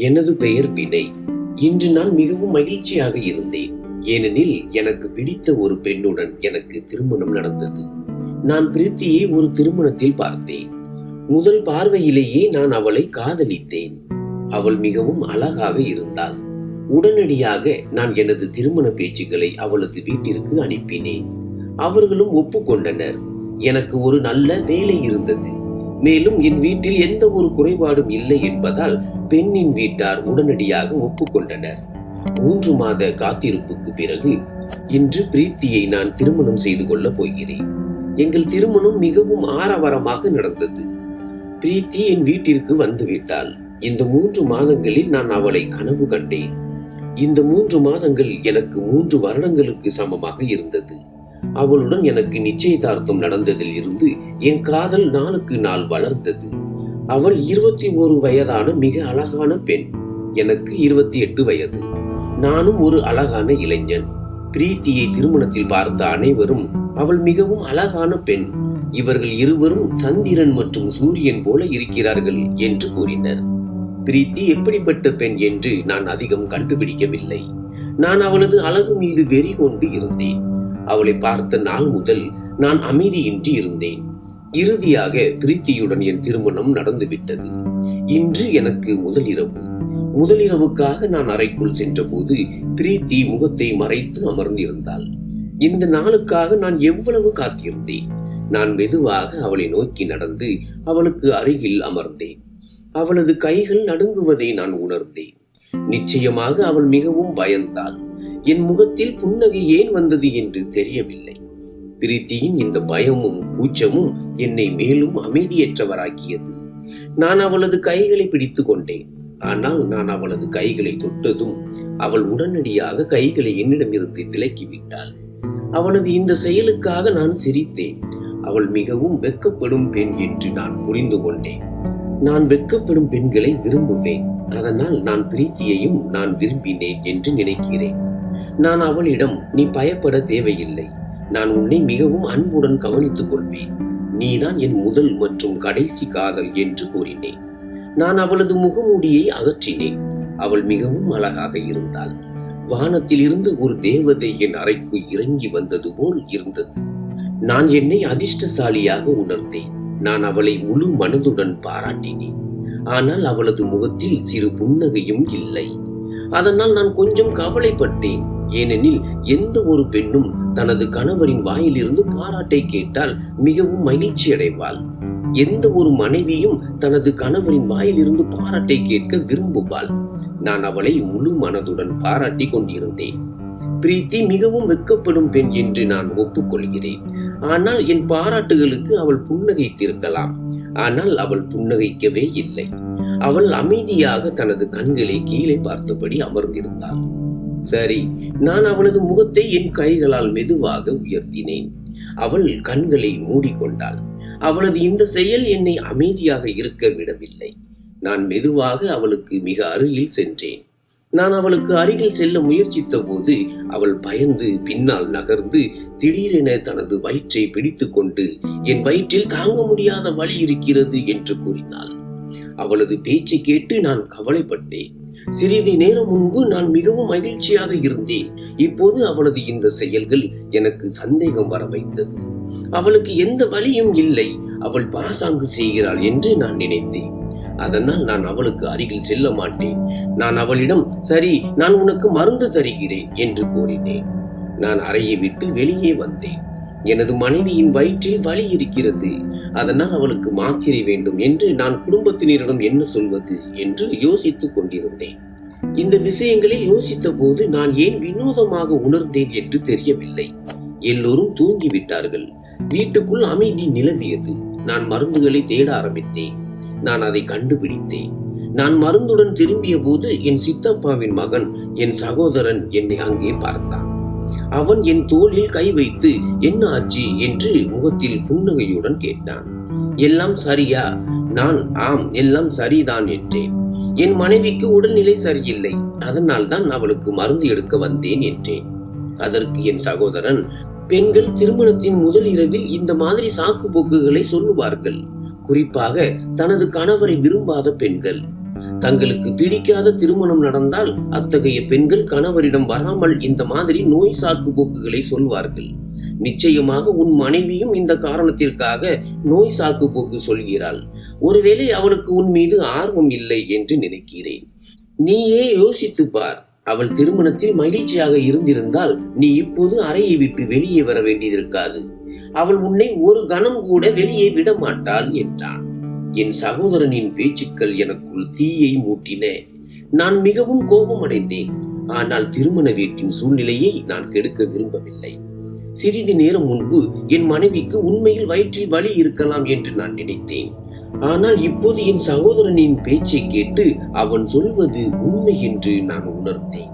எனது பெயர் வினய். இன்று நான் மிகவும் மகிழ்ச்சியாக இருந்தேன். ஏனெனில் எனக்கு பிடித்த ஒரு பெண்ணுடன் எனக்கு திருமணம் நடந்தது. நான் பிரீத்தியை ஒரு திருமணத்தில் பார்த்தேன். முதல் பார்வையிலேயே நான் அவளை காதலித்தேன். அவள் மிகவும் அழகாக இருந்தாள். உடனடியாக நான் எனது திருமண பேச்சுக்களை அவளது வீட்டிற்கு அனுப்பினேன். அவர்களும் ஒப்புக்கொண்டனர். எனக்கு ஒரு நல்ல வேலை இருந்தது. மேலும் என் வீட்டில் எந்த ஒரு குறைபாடும் இல்லை என்பதால் பெண்ணின் வீட்டார் உடனடியாக ஒப்புக்கொண்டனர். 3 மாத காத்திருப்புக்கு பிறகு இன்று பிரீத்தியை நான் திருமணம் செய்து கொள்ளப் போகிறேன். எங்கள் திருமணம் மிகவும் ஆரவாரமாக நடந்தது. பிரீத்தி என் வீட்டிற்கு வந்துவிட்டாள். இந்த 3 மாதங்களில் நான் அவளை கனவு கண்டேன். இந்த 3 மாதங்கள் எனக்கு 3 வருடங்களுக்கு சமமாக இருந்தது. அவளுடன் எனக்கு நிச்சயதார்த்தம் நடந்ததில் இருந்து என் காதல் நாளுக்கு நாள் வளர்ந்தது. அவள் 21 வயதான மிக அழகான பெண். எனக்கு 28 வயது. நானும் ஒரு அழகான இளைஞன். பிரீத்தியை திருமணத்தில் பார்த்த அனைவரும் அவள் மிகவும் அழகான பெண், இவர்கள் இருவரும் சந்திரன் மற்றும் சூரியன் போல இருக்கிறார்கள் என்று கூறினர். பிரீத்தி எப்படிப்பட்ட பெண் என்று நான் அதிகம் கண்டுபிடிக்கவில்லை. நான் அவளது அழகு மீது வெறி கொண்டு இருந்தேன். அவளை பார்த்த நாள் முதல் நான் அமைதியின்றி இருந்தேன். இறுதியாக பிரீத்தியுடன் என் திருமணம் நடந்துவிட்டது. இன்று எனக்கு முதலிரவுக்காக நான் அறைக்குள் சென்றபோது பிரீத்தி முகத்தை மறைத்து அமர்ந்திருந்தாள். இந்த நாளுக்காக நான் எவ்வளவு காத்திருந்தேன். நான் மெதுவாக அவளை நோக்கி நடந்து அவளுக்கு அருகில் அமர்ந்தேன். அவளது கைகள் நடுங்குவதை நான் உணர்ந்தேன். நிச்சயமாக அவள் மிகவும் பயந்தாள். என் முகத்தில் புன்னகை ஏன் வந்தது என்று தெரியவில்லை. பிரீத்தியின் இந்த பயமும் கூச்சமும் என்னை மேலும் அமைதியற்றவராக்கியது. நான் அவளது கைகளை பிடித்து கொண்டேன். ஆனால் நான் அவளது கைகளை தொட்டதும் அவள் உடனடியாக கைகளை என்னிடமிருந்து விலக்கிவிட்டாள். அவளது இந்த செயலுக்காக நான் சிரித்தேன். அவள் மிகவும் வெட்கப்படும் பெண் என்று நான் புரிந்து கொண்டேன். நான் வெட்கப்படும் பெண்களை விரும்புவேன். அதனால் நான் பிரீத்தியையும் நான் விரும்பினேன் என்று நினைக்கிறேன். நான் அவளிடம், நீ பயப்பட தேவையில்லை, நான் உன்னை மிகவும் அன்புடன் கவனித்துக் கொள்வேன், நீதான் என் முதல் மற்றும் கடைசி காதல் என்று கூறினேன். நான் அவளது முகமூடியை அகற்றினேன். அவள் மிகவும் அழகாக இருந்தாள். வானத்தில் இருந்து ஒரு தேவதை என் அறைக்கு இறங்கி வந்தது போல் இருந்தது. நான் என்னை அதிர்ஷ்டசாலியாக உணர்ந்தேன். நான் அவளை முழு மனதுடன் பாராட்டினேன். ஆனால் அவளது முகத்தில் சிறு புன்னகையும் இல்லை. அதனால் நான் கொஞ்சம் கவலைப்பட்டேன். ஏனெனில் எந்த ஒரு பெண்ணும் தனது கணவரின் வாயிலிருந்து பாராட்டை கேட்டால் மிகவும் மகிழ்ச்சி அடைவாள். எந்த ஒரு மனைவியும் தனது கணவரின் வாயிலிருந்து பாராட்டை கேட்க விரும்புவாள். நான் அவளை முழு மனதுடன் பாராட்டி கொண்டிருந்தேன். பிரீத்தி மிகவும் வெட்கப்படும் பெண் என்று நான் ஒப்புக்கொள்கிறேன். ஆனால் என் பாராட்டுகளுக்கு அவள் புன்னகைத்திருக்கலாம். ஆனால் அவள் புன்னகைக்கவே இல்லை. அவள் அமைதியாக தனது கண்களை கீழே பார்த்தபடி அமர்ந்திருந்தாள். சரி, நான் அவளது முகத்தை என் கைகளால் மெதுவாக உயர்த்தினேன். அவள் கண்களை மூடிக்கொண்டாள். அவளது இந்த செயல் என்னை அமைதியாக இருக்க விடவில்லை. நான் மெதுவாக அவளுக்கு மிக அருகில் சென்றேன். நான் அவளுக்கு அருகில் செல்ல முயற்சித்த போது அவள் பயந்து பின்னால் நகர்ந்து திடீரென தனது வயிற்றை பிடித்து கொண்டு, என் வயிற்றில் தாங்க முடியாத வலி இருக்கிறது என்று கூறினாள். அவளது பேச்சை கேட்டு நான் கவலைப்பட்டேன். சிறிது நேரம் முன்பு நான் மிகவும் மகிழ்ச்சியாக இருந்தேன். இப்போது அவளது இந்த செயல்கள் எனக்கு சந்தேகம் வர வைத்தது. அவளுக்கு எந்த வலியும் இல்லை, அவள் பாசாங்கு செய்கிறாள் என்று நான் நினைத்தேன். அதனால் நான் அவளுக்கு அருகில் செல்ல மாட்டேன். நான் அவளிடம், சரி, நான் உனக்கு மருந்து தருகிறேன் என்று கூறினேன். நான் அறையை விட்டு வெளியே வந்தேன். எனது மனைவியின் வயிற்றில் வலி இருக்கிறது, அதனால் அவளுக்கு மாத்திரை வேண்டும் என்று நான் குடும்பத்தினரிடம் என்ன சொல்வது என்று யோசித்துக் கொண்டிருந்தேன். இந்த விஷயங்களை யோசித்த போது நான் ஏன் வினோதமாக உணர்ந்தேன் என்று தெரியவில்லை. எல்லோரும் தூங்கிவிட்டார்கள். வீட்டுக்குள் அமைதி நிலவியது. நான் மருந்துகளை தேட ஆரம்பித்தேன். நான் அதை கண்டுபிடித்தேன். நான் மருந்துடன் திரும்பிய போது என் சித்தப்பாவின் மகன், என் சகோதரன் என்னை அங்கே பார்த்தான். அவன் என் தோளில் கை வைத்து, என்ன ஆச்சு என்று முகத்தில் புன்னகையுடன் கேட்டான். எல்லாம் சரியா? நான் ஆம், எல்லாம் சரிதான் என்றேன். என் மனைவிக்கு உடல்நிலை சரியில்லை, அதனால் தான் அவளுக்கு மருந்து எடுக்க வந்தேன் என்றேன். அதற்கு என் சகோதரன், பெண்கள் திருமணத்தின் முதல் இரவில் இந்த மாதிரி சாக்கு போக்குகளை சொல்லுவார்கள், குறிப்பாக தனது கணவரை விரும்பாத பெண்கள். தங்களுக்கு பிடிக்காத திருமணம் நடந்தால் அத்தகைய பெண்கள் கணவரிடம் வராமல் இந்த மாதிரி நோய் சாக்கு போக்குகளை சொல்வார்கள். நிச்சயமாக உன் மனைவியும் இந்த காரணத்திற்காக நோய் சாக்கு போக்கு சொல்கிறாள். ஒருவேளை அவளுக்கு உன் மீது ஆர்வம் இல்லை என்று நினைக்கிறேன். நீயே யோசித்து பார். அவள் திருமணத்தில் மகிழ்ச்சியாக இருந்திருந்தால் நீ இப்போது அறையை விட்டு வெளியே வர வேண்டியிருக்காது. அவள் உன்னை ஒரு கணம் கூட வெளியே விட மாட்டாள் என்றான். என் சகோதரனின் பேச்சுக்கள் எனக்குள் தீயை மூட்டின. நான் மிகவும் கோபமடைந்தேன். ஆனால் திருமண வீட்டின் சூழ்நிலையை நான் கெடுக்க விரும்பவில்லை. சிறிது நேரம் முன்பு என் மனைவிக்கு உண்மையில் வயிற்றில் வலி இருக்கலாம் என்று நான் நினைத்தேன். ஆனால் இப்போது என் சகோதரனின் பேச்சை கேட்டு அவன் சொல்வது உண்மை என்று நான் உணர்ந்தேன்.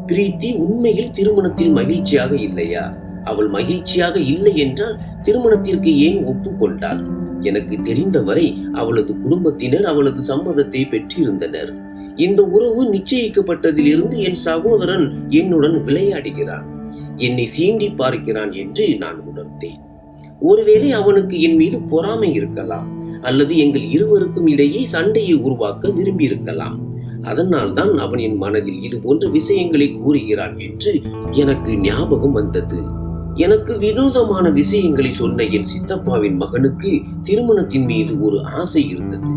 பிரீத்தி உண்மையில் திருமணத்தில் மகிழ்ச்சியாக இல்லையா? அவள் மகிழ்ச்சியாக இல்லை என்றால் திருமணத்திற்கு ஏன் ஒப்புக்கொண்டாள்? எனக்கு தெரிந்தவரை அவளது குடும்பத்தினர் அவளது சம்மதத்தை பெற்றிருந்தனர். இந்த உறவு நிச்சயிக்கப்பட்டதிலிருந்து என் சகோதரன் என்னுடன் விளையாடுகிறான், என்னை சீண்டி பார்க்கிறான் என்று நான் உணர்ந்தேன். ஒருவேளை அவனுக்கு என் மீது பொறாமை இருக்கலாம், அல்லது எங்கள் இருவருக்கும் இடையே சண்டையை உருவாக்க விரும்பி இருக்கலாம். அதனால் தான் அவன் என் மனதில் இது போன்ற விஷயங்களை கூறுகிறான் என்று எனக்கு ஞாபகம் வந்தது. எனக்கு வினோதமான விஷயங்களை சொன்ன என் சித்தப்பாவின் மகனுக்கு திருமணத்தின் மீது ஒரு ஆசை இருந்தது.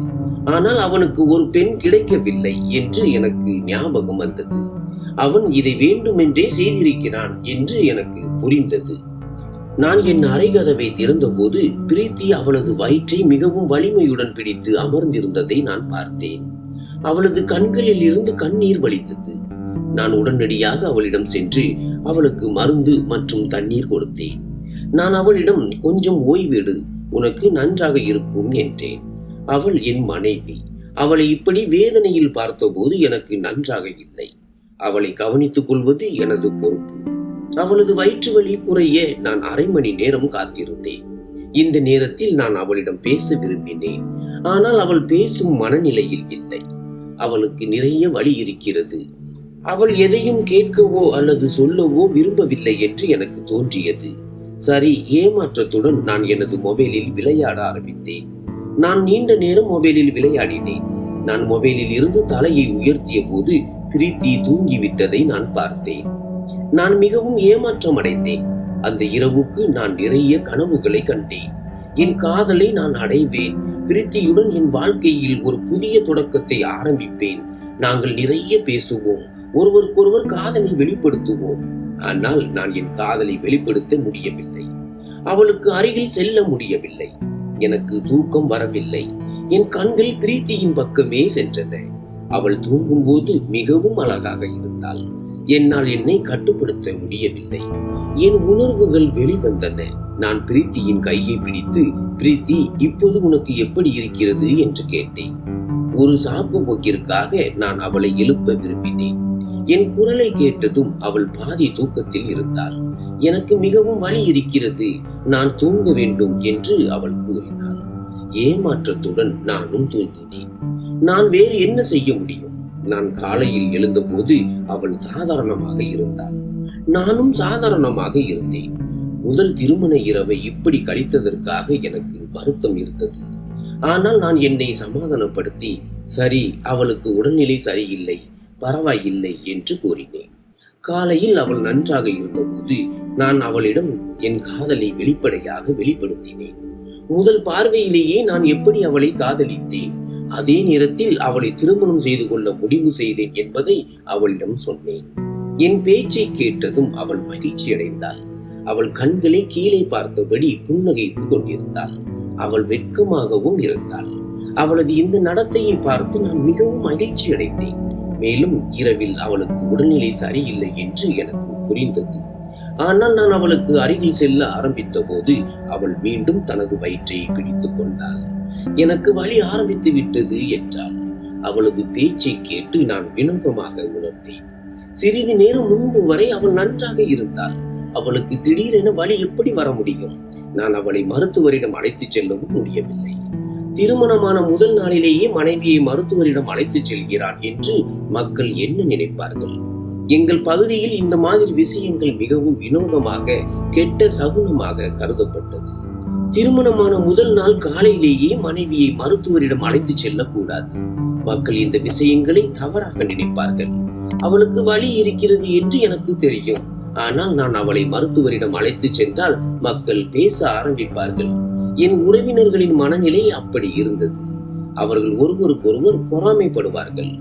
ஆனால் அவனுக்கு ஒரு பெண் கிடைக்கவில்லை என்று எனக்கு ஞாபகம் வந்தது. அவன் இதை வேண்டுமென்றே செய்திருக்கிறான் என்று எனக்கு புரிந்தது. நான் என் அறை கதவை திறந்தபோது பிரீத்தி அவளது வயிற்றை மிகவும் வலிமையுடன் பிடித்து அமர்ந்திருந்ததை நான் பார்த்தேன். அவளது கண்களில் இருந்து கண்ணீர் வழித்தது. நான் உடனடியாக அவளிடம் சென்று அவளுக்கு மருந்து மற்றும் தண்ணீர் கொடுத்தேன். நான் அவளிடம் கொஞ்சம் ஓய்வெடு, உனக்கு நன்றாக இருக்கும் என்றேன். அவள் என் மனைவி. அவளை இப்படி வேதனையில் பார்த்தபோது எனக்கு நன்றாக இல்லை. அவளை கவனித்துக் கொள்வது எனது பொறுப்பு. அவளது வயிற்று வலி குறைய நான் அரை மணி நேரம் காத்திருந்தேன். இந்த நேரத்தில் நான் அவளிடம் பேச விரும்பினேன். ஆனால் அவள் பேசும் மனநிலையில் இல்லை. அவளுக்கு நிறைய வலி இருக்கிறது. அவள் எதையும் கேட்கவோ அல்லது சொல்லவோ விரும்பவில்லை என்று எனக்கு தோன்றியது. சரி, ஏமாற்றத்துடன் நான் எனது மொபைலில் விளையாட ஆரம்பித்தேன். நான் நீண்ட நேரம் மொபைலில் விளையாடினேன். நான் மொபைலில் இருந்து தலையை உயர்த்திய போது பிரீத்தி தூங்கிவிட்டதை நான் பார்த்தேன். நான் மிகவும் ஏமாற்றம் அடைந்தேன். அந்த இரவுக்கு நான் நிறைய கனவுகளை கண்டேன். என் காதலை நான் அடைவேன். பிரீத்தியுடன் என் வாழ்க்கையில் ஒரு புதிய தொடக்கத்தை ஆரம்பிப்பேன். நாங்கள் நிறைய பேசுவோம், ஒருவருக்கொருவர் காதலை வெளிப்படுத்துவோம். ஆனால் நான் என் காதலை வெளிப்படுத்த முடியவில்லை. அவளுக்கு அருகில் செல்ல முடியவில்லை. எனக்கு தூக்கம் வரவில்லை. என் கண்கள் பிரீத்தியின் பக்கமே சென்றன. அவள் தூங்கும் போது மிகவும் அழகாக இருந்தாள். என்னால் என்னை கட்டுப்படுத்த முடியவில்லை. என் உணர்வுகள் வெளிவந்தன. நான் பிரீத்தியின் கையை பிடித்து, பிரீத்தி, இப்போது உனக்கு எப்படி இருக்கிறது என்று கேட்டேன். ஒரு சாக்கு போக்கிற்காக நான் அவளை எழுப்ப விரும்பினேன். என் குரலை கேட்டதும் அவள் பாதி தூக்கத்தில் இருந்தாள். எனக்கு மிகவும் வலி இருக்கிறது, நான் தூங்க வேண்டும் என்று அவள் கூறினாள். ஏமாற்றத்துடன் நானும் தூங்கினேன். நான் வேறு என்ன செய்ய முடியும்? நான் காலையில் எழுந்தபோது அவள் சாதாரணமாக இருந்தாள். நானும் சாதாரணமாக இருந்தேன். முதல் திருமண இரவை இப்படி கழித்ததற்காக எனக்கு வருத்தம் இருந்தது. ஆனால் நான் என்னை சமாதானப்படுத்தி, சரி, அவளுக்கு உடல்நிலை சரியில்லை, பரவாயில்லை என்று கூறினேன். காலையில் அவள் நன்றாக இருந்தபோது நான் அவளிடம் என் காதலை வெளிப்படையாக வெளிப்படுத்தினேன். முதல் பார்வையிலேயே நான் எப்படி அவளை காதலித்தேன், அதே நேரத்தில் அவளை திருமணம் செய்து கொள்ள முடிவு செய்தேன் என்பதை அவளிடம் சொன்னேன். என் பேச்சை கேட்டதும் அவள் மகிழ்ச்சி அடைந்தாள். அவள் கண்களை கீழே பார்த்தபடி புன்னகைத்துக் கொண்டிருந்தாள். அவள் வெட்கமாகவும் இருந்தாள். அவளது இந்த நடத்தையை பார்த்து நான் மிகவும் மகிழ்ச்சி அடைந்தேன். மேலும் இரவில் அவளுக்கு உடல்நிலை சரியில்லை என்று எனக்கு புரிந்தது. ஆனால் நான் அவளுக்கு அருகில் செல்ல ஆரம்பித்த போது அவள் மீண்டும் தனது வயிற்றை பிடித்துக் கொண்டாள். எனக்கு வலி ஆரம்பித்து விட்டது என்றாள். அவளது பேச்சை கேட்டு நான் வினோதமாக உணர்ந்தேன். சிறிது நேரம் முன்பு வரை அவள் நன்றாக இருந்தாள். அவளுக்கு திடீரென வலி எப்படி வர முடியும்? நான் அவளை மருத்துவரிடம் அழைத்துச் செல்லவும் முடியவில்லை. திருமணமான முதல் நாளிலேயே மனைவியை மருத்துவரிடம் அழைத்துச் செல்கிறான் என்று மக்கள் என்ன நினைப்பார்கள்? எங்கள் பகுதியில் இந்த மாதிரி விஷயங்கள் மிகவும் வினோதமாக, கெட்ட சகுனமாக கருதப்பட்டது. திருமணமான முதல் நாள் காலையிலேயே மனைவியை மருத்துவரிடம் அழைத்து செல்லக்கூடாது. மக்கள் இந்த விஷயங்களை தவறாக நினைப்பார்கள். அவளுக்கு வலி இருக்கிறது என்று எனக்கு தெரியும். ஆனால் நான் அவளை மருத்துவரிடம் அழைத்து சென்றால் மக்கள் பேச ஆரம்பிப்பார்கள். என் உறவினர்களின் மனநிலை அப்படி இருந்தது. அவர்கள் ஒருவருக்கொருவர் பொறாமைப்படுவார்கள்.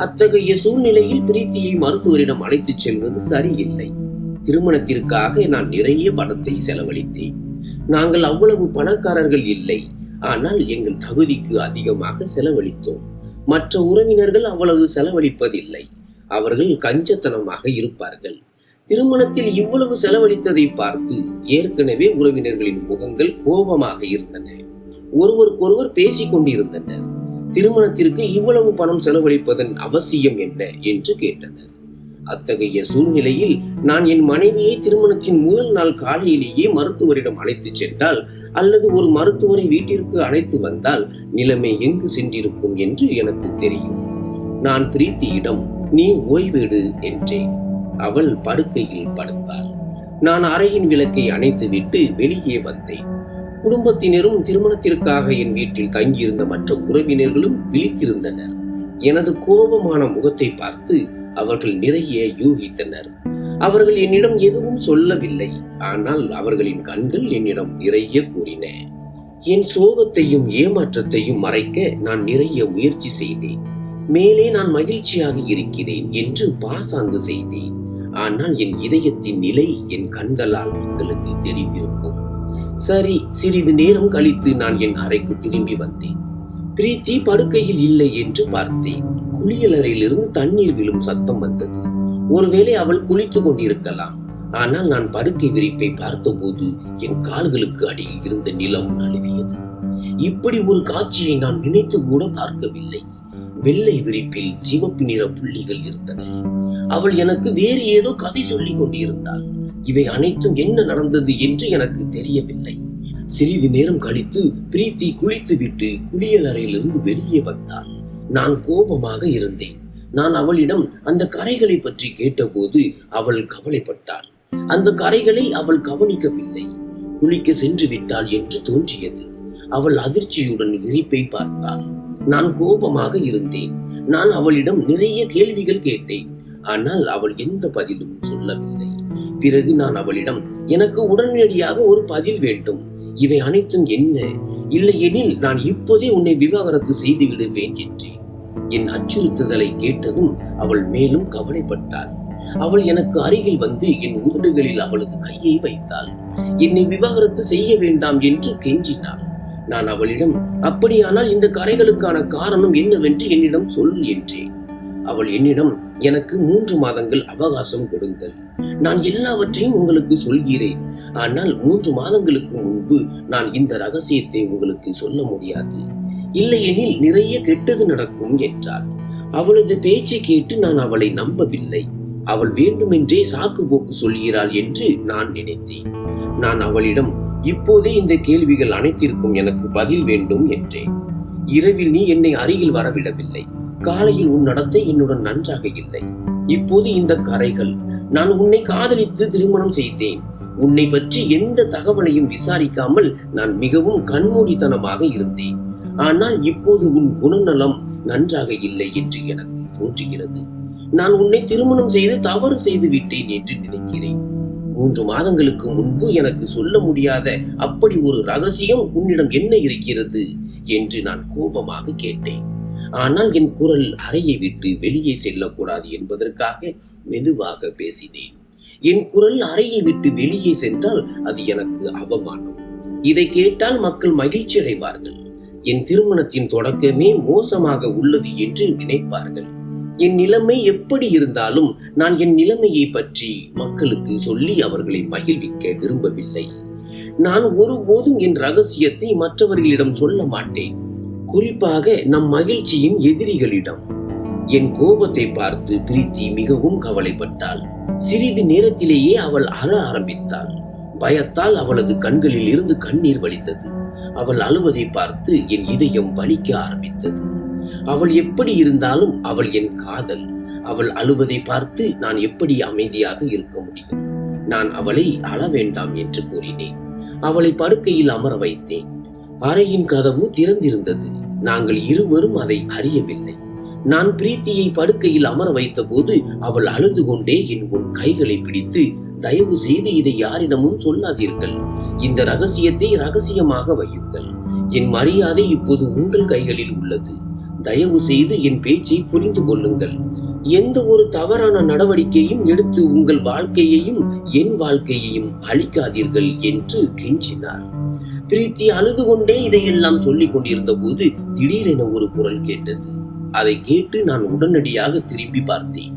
அத்தகைய சூழ்நிலையில் பிரீத்தியை மருத்துவரிடம் அழைத்து செல்வது சரியில்லை. திருமணத்திற்காக நான் நிறைய பணத்தை செலவழித்தேன். நாங்கள் அவ்வளவு பணக்காரர்கள் இல்லை. ஆனால் எங்கள் தகுதிக்கு அதிகமாக செலவழித்தோம். மற்ற உறவினர்கள் அவ்வளவு செலவழிப்பதில்லை. அவர்கள் கஞ்சத்தனமாக இருப்பார்கள். திருமணத்தில் இவ்வளவு செலவழித்ததை பார்த்து ஏற்கனவே உறவினர்களின் முகங்கள் கோபமாக இருந்தன. ஒருவருக்கொருவர் பேசிக் கொண்டிருந்தனர். திருமணத்திற்கு இவ்வளவு பணம் செலவழிப்பதன் அவசியம் என்ன என்று கேட்டனர். அத்தகைய சூழ்நிலையில் நான் என் மனைவியை திருமணத்தின் முதல் நாள் காலையிலேயே மருத்துவரிடம் அழைத்து சென்றால் அல்லது ஒரு மருத்துவரை வீட்டிற்கு அழைத்து வந்தால் நிலைமை எங்கு சென்றிருக்கும் என்று எனக்கு தெரியும். நான் பிரீத்தியிடம் நீ ஓய்வெடு என்றேன். அவள் படுக்கையில் படுத்தாள். நான் அறையின் விளக்கை அணைத்துவிட்டு வெளியே வந்தேன். குடும்பத்தினரும் திருமணத்திற்காக என் வீட்டில் தங்கியிருந்த மற்ற உறவினர்களும் விழித்திருந்தனர். எனது கோபமான முகத்தை பார்த்து அவர்கள் நிறைய யூகித்தனர். அவர்கள் என்னிடம் எதுவும் சொல்லவில்லை. ஆனால் அவர்களின் கண்கள் என்னிடம் நிறைய கூறின. என் சோகத்தையும் ஏமாற்றத்தையும் மறைக்க நான் நிறைய முயற்சி செய்தேன். மேலே நான் மகிழ்ச்சியாக இருக்கிறேன் என்று பாசாங்கு செய்தேன். ஆனால் என் இதயத்தின் நிலை என் கண்களால் மக்களுக்கு தெரிந்திருக்கும். சரி, சிறிது நேரம் கழித்து நான் என் அறைக்கு திரும்பி வந்தேன். பிரீத்தி படுக்கையில் இல்லை என்று பார்த்தேன். குளியலறையிலிருந்து தண்ணீர் விழும் சத்தம் வந்தது. ஒருவேளை அவள் குளித்துக் கொண்டிருக்கலாம். ஆனால் நான் படுக்கை விரிப்பை பார்த்தபோது என் கால்களுக்கு அடியில் இருந்த நிலம் நழுவியது. இப்படி ஒரு காட்சியை நான் நினைத்து கூட பார்க்கவில்லை. வெள்ளை விரிப்பில் சிவப்பு நிற புள்ளிகள் இருந்தன. அவள் எனக்கு வேறு ஏதோ கதை சொல்லிக் கொண்டிருந்தாள். இவை அனைத்தும் என்ன நடந்தது என்று எனக்கு தெரியவில்லை. சிறிது நேரம் கழித்து பிரீத்தி குளித்துவிட்டு குளியலறையிலிருந்து வெளியே வந்தாள். நான் கோபமாக இருந்தேன். நான் அவளிடம் அந்த கரைகளை பற்றி கேட்டபோது அவள் கவலைப்பட்டாள். அந்த கரைகளை அவள் கவனிக்கவில்லை. குளிக்க சென்று விட்டாள் என்று தோன்றியது. அவள் அதிர்ச்சியுடன் விரிப்பை பார்த்தாள். நான் கோபமாக இருந்தேன். நான் அவளிடம் நிறைய கேள்விகள் கேட்டேன். ஆனால் அவள் எந்த பதிலும் சொல்லவில்லை. பிறகு நான் அவளிடம் எனக்கு உடனடியாக ஒரு பதில் வேண்டும். இவை அனைத்தும் என்ன? இல்லையெனில் நான் இப்போதே உன்னை விவாகரத்து செய்து விடுவேன் என்றேன். என் அச்சுறுத்துதலை கேட்டதும் அவள் மேலும் கவலைப்பட்டாள். அவள் எனக்கு அருகில் வந்து என் உதடுகளில் அவளது கையை வைத்தாள். என்னை விவாகரத்து செய்ய வேண்டாம் என்று கெஞ்சினாள். நான் அவளிடம் அப்படியானால் இந்த கரைகளுக்கான காரணம் என்னவென்று என்னிடம் சொல் என்றேன். அவள் என்னிடம் எனக்கு 3 மாதங்கள் அவகாசம் கொடுங்கள். நான் எல்லாவற்றையும் உங்களுக்கு சொல்கிறேன். ஆனால் 3 மாதங்களுக்கு முன்பு நான் இந்த ரகசியத்தை உங்களுக்கு சொல்ல முடியாது. இல்லையெனில் நிறைய கெட்டது நடக்கும் என்றாள். அவளது பேச்சை கேட்டு நான் அவளை நம்பவில்லை. அவள் வேண்டுமென்றே சாக்கு போக்கு சொல்கிறாள் என்று நான் நினைத்தேன். நான் அவளிடம் இப்போதே இந்த கேள்விகள் அனைத்திற்கும் எனக்கு பதில் வேண்டும் என்றேன். இரவில் நீ என்னை அருகில் வரவிடவில்லை. காலையில் உன் நடத்தை என்னுடன் நன்றாக இல்லை. இப்போது இந்த கரைகள். நான் உன்னை காதலித்து திருமணம் செய்தேன். உன்னை பற்றி எந்த தகவலையும் விசாரிக்காமல் நான் மிகவும் கண்மூடித்தனமாக இருந்தேன். ஆனால் இப்போது உன் குணநலம் நன்றாக இல்லை என்று எனக்கு தோன்றுகிறது. நான் உன்னை திருமணம் செய்து தவறு செய்து விட்டேன் என்று நினைக்கிறேன். 3 மாதங்களுக்கு முன்பு எனக்கு சொல்ல முடியாத அப்படி ஒரு ரகசியம் உன்னிடம் என்ன இருக்கிறது என்று நான் கோபமாக கேட்டேன். ஆனால் என் குரல் அறையை விட்டு வெளியே செல்லக்கூடாது என்பதற்காக மெதுவாக பேசினேன். என் குரல் அறையை விட்டு வெளியே சென்றால் அது எனக்கு அவமானம். இதை கேட்டால் மக்கள் மகிழ்ச்சி அடைவார்கள். என் திருமணத்தின் தொடக்கமே மோசமாக உள்ளது என்று நினைப்பார்கள். என் நிலைமை எப்படி இருந்தாலும் நான் என் நிலைமையை பற்றி மக்களுக்கு சொல்லி அவர்களை மகிழ்விக்க விரும்பவில்லை. நான் ஒருபோதும் என் ரகசியத்தை மற்றவர்களிடம் சொல்ல மாட்டேன், குறிப்பாக நம் மகிழ்ச்சியின் எதிரிகளிடம். என் கோபத்தை பார்த்து பிரீத்தி மிகவும் கவலைப்பட்டாள். சிறிது நேரத்திலேயே அவள் அழ ஆரம்பித்தாள். பயத்தால் அவளது கண்களில் இருந்து கண்ணீர் வழிந்தது. அவள் அழுவதை பார்த்து என் இதயம் வலிக்க ஆரம்பித்தது. அவள் எப்படி இருந்தாலும் அவள் என் காதல். அவள் அழுவதை பார்த்து நான் எப்படி அமைதியாக இருக்க முடியும்? நான் அவளை அழ வேண்டாம் என்று கூறினேன். அவளை படுக்கையில் அமர வைத்தேன். அறையின் கதவு திறந்திருந்தது. நாங்கள் இருவரும் அதை அறியவில்லை. நான் பிரீத்தியை படுக்கையில் அமர வைத்த போது அவள் அழுது கொண்டே என் முன் கைகளை பிடித்து, தயவு செய்து இதை யாரிடமும் சொல்லாதீர்கள், இந்த ரகசியத்தை ரகசியமாக வையுங்கள், என் மரியாதை இப்போது உங்கள் கைகளில் உள்ளது, தயவு செய்து என் பேச்சை புரிந்து கொள்ளுங்கள், எந்த ஒரு தவறான நடவடிக்கையும் எடுத்து உங்கள் வாழ்க்கையையும் என் வாழ்க்கையையும் அழிக்காதீர்கள் என்று கெஞ்சினார். பிரீத்தி அழுது கொண்டே இதையெல்லாம் சொல்லிக் கொண்டிருந்த போது திடீரென ஒரு குரல் கேட்டது. அதை கேட்டு நான் உடனடியாக திரும்பி பார்த்தேன்.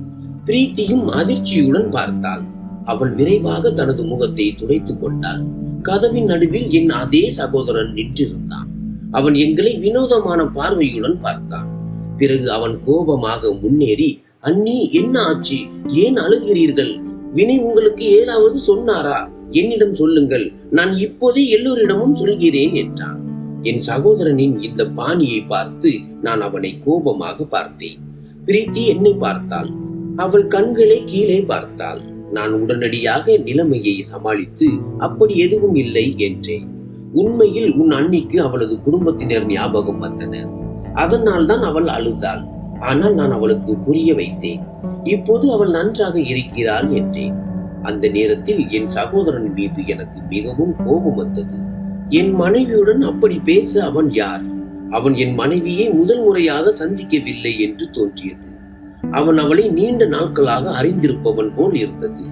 பிரீத்தியும் அதிர்ச்சியுடன் பார்த்தாள். அவள் விரைவாக தனது முகத்தை துடைத்துக் கொண்டாள். கதவின் நடுவில் என் அதே சகோதரன் நின்றிருந்தான். அவன் எங்களை வினோதமான பார்வையுடன் பார்த்தான். பிறகு அவன் கோபமாக முன்னேறி, அண்ணி, என்ன ஆச்சு? ஏன் அழுகிறீர்கள்? வினை உங்களுக்கு ஏதாவது சொன்னாரா? என்னிடம் சொல்லுங்கள், நான் இப்போதே எல்லோரிடமும் சொல்கிறேன் என்றான். என் சகோதரனின் இந்த பாணியை பார்த்து நான் அவனை கோபமாக பார்த்தேன். பிரீத்தி என்னை பார்த்தாள். அவள் கண்களை கீழே பார்த்தாள். நான் உடனடியாக நிலைமையை சமாளித்து, அப்படி எதுவும் இல்லை என்றேன். உண்மையில் உன் அண்ணிக்கு அவளது குடும்பத்தினர் ஞாபகம் வந்தனர், அதனால் தான் அவள் அழுதாள். ஆனால் நான் அவளுக்கு புரிய வைத்தேன். இப்போது அவள் நன்றாக இருக்கிறாள் என்றேன். அந்த நேரத்தில் என் சகோதரன் மீது எனக்கு மிகவும் கோபம் வந்தது. என் மனைவியுடன் அப்படி பேச அவன் யார்? அவன் என் மனைவியை முதல் முறையாக சந்திக்கவில்லை என்று தோன்றியது. அவன் அவளை நீண்ட நாட்களாக அறிந்திருப்பவன் போல் இருந்தது.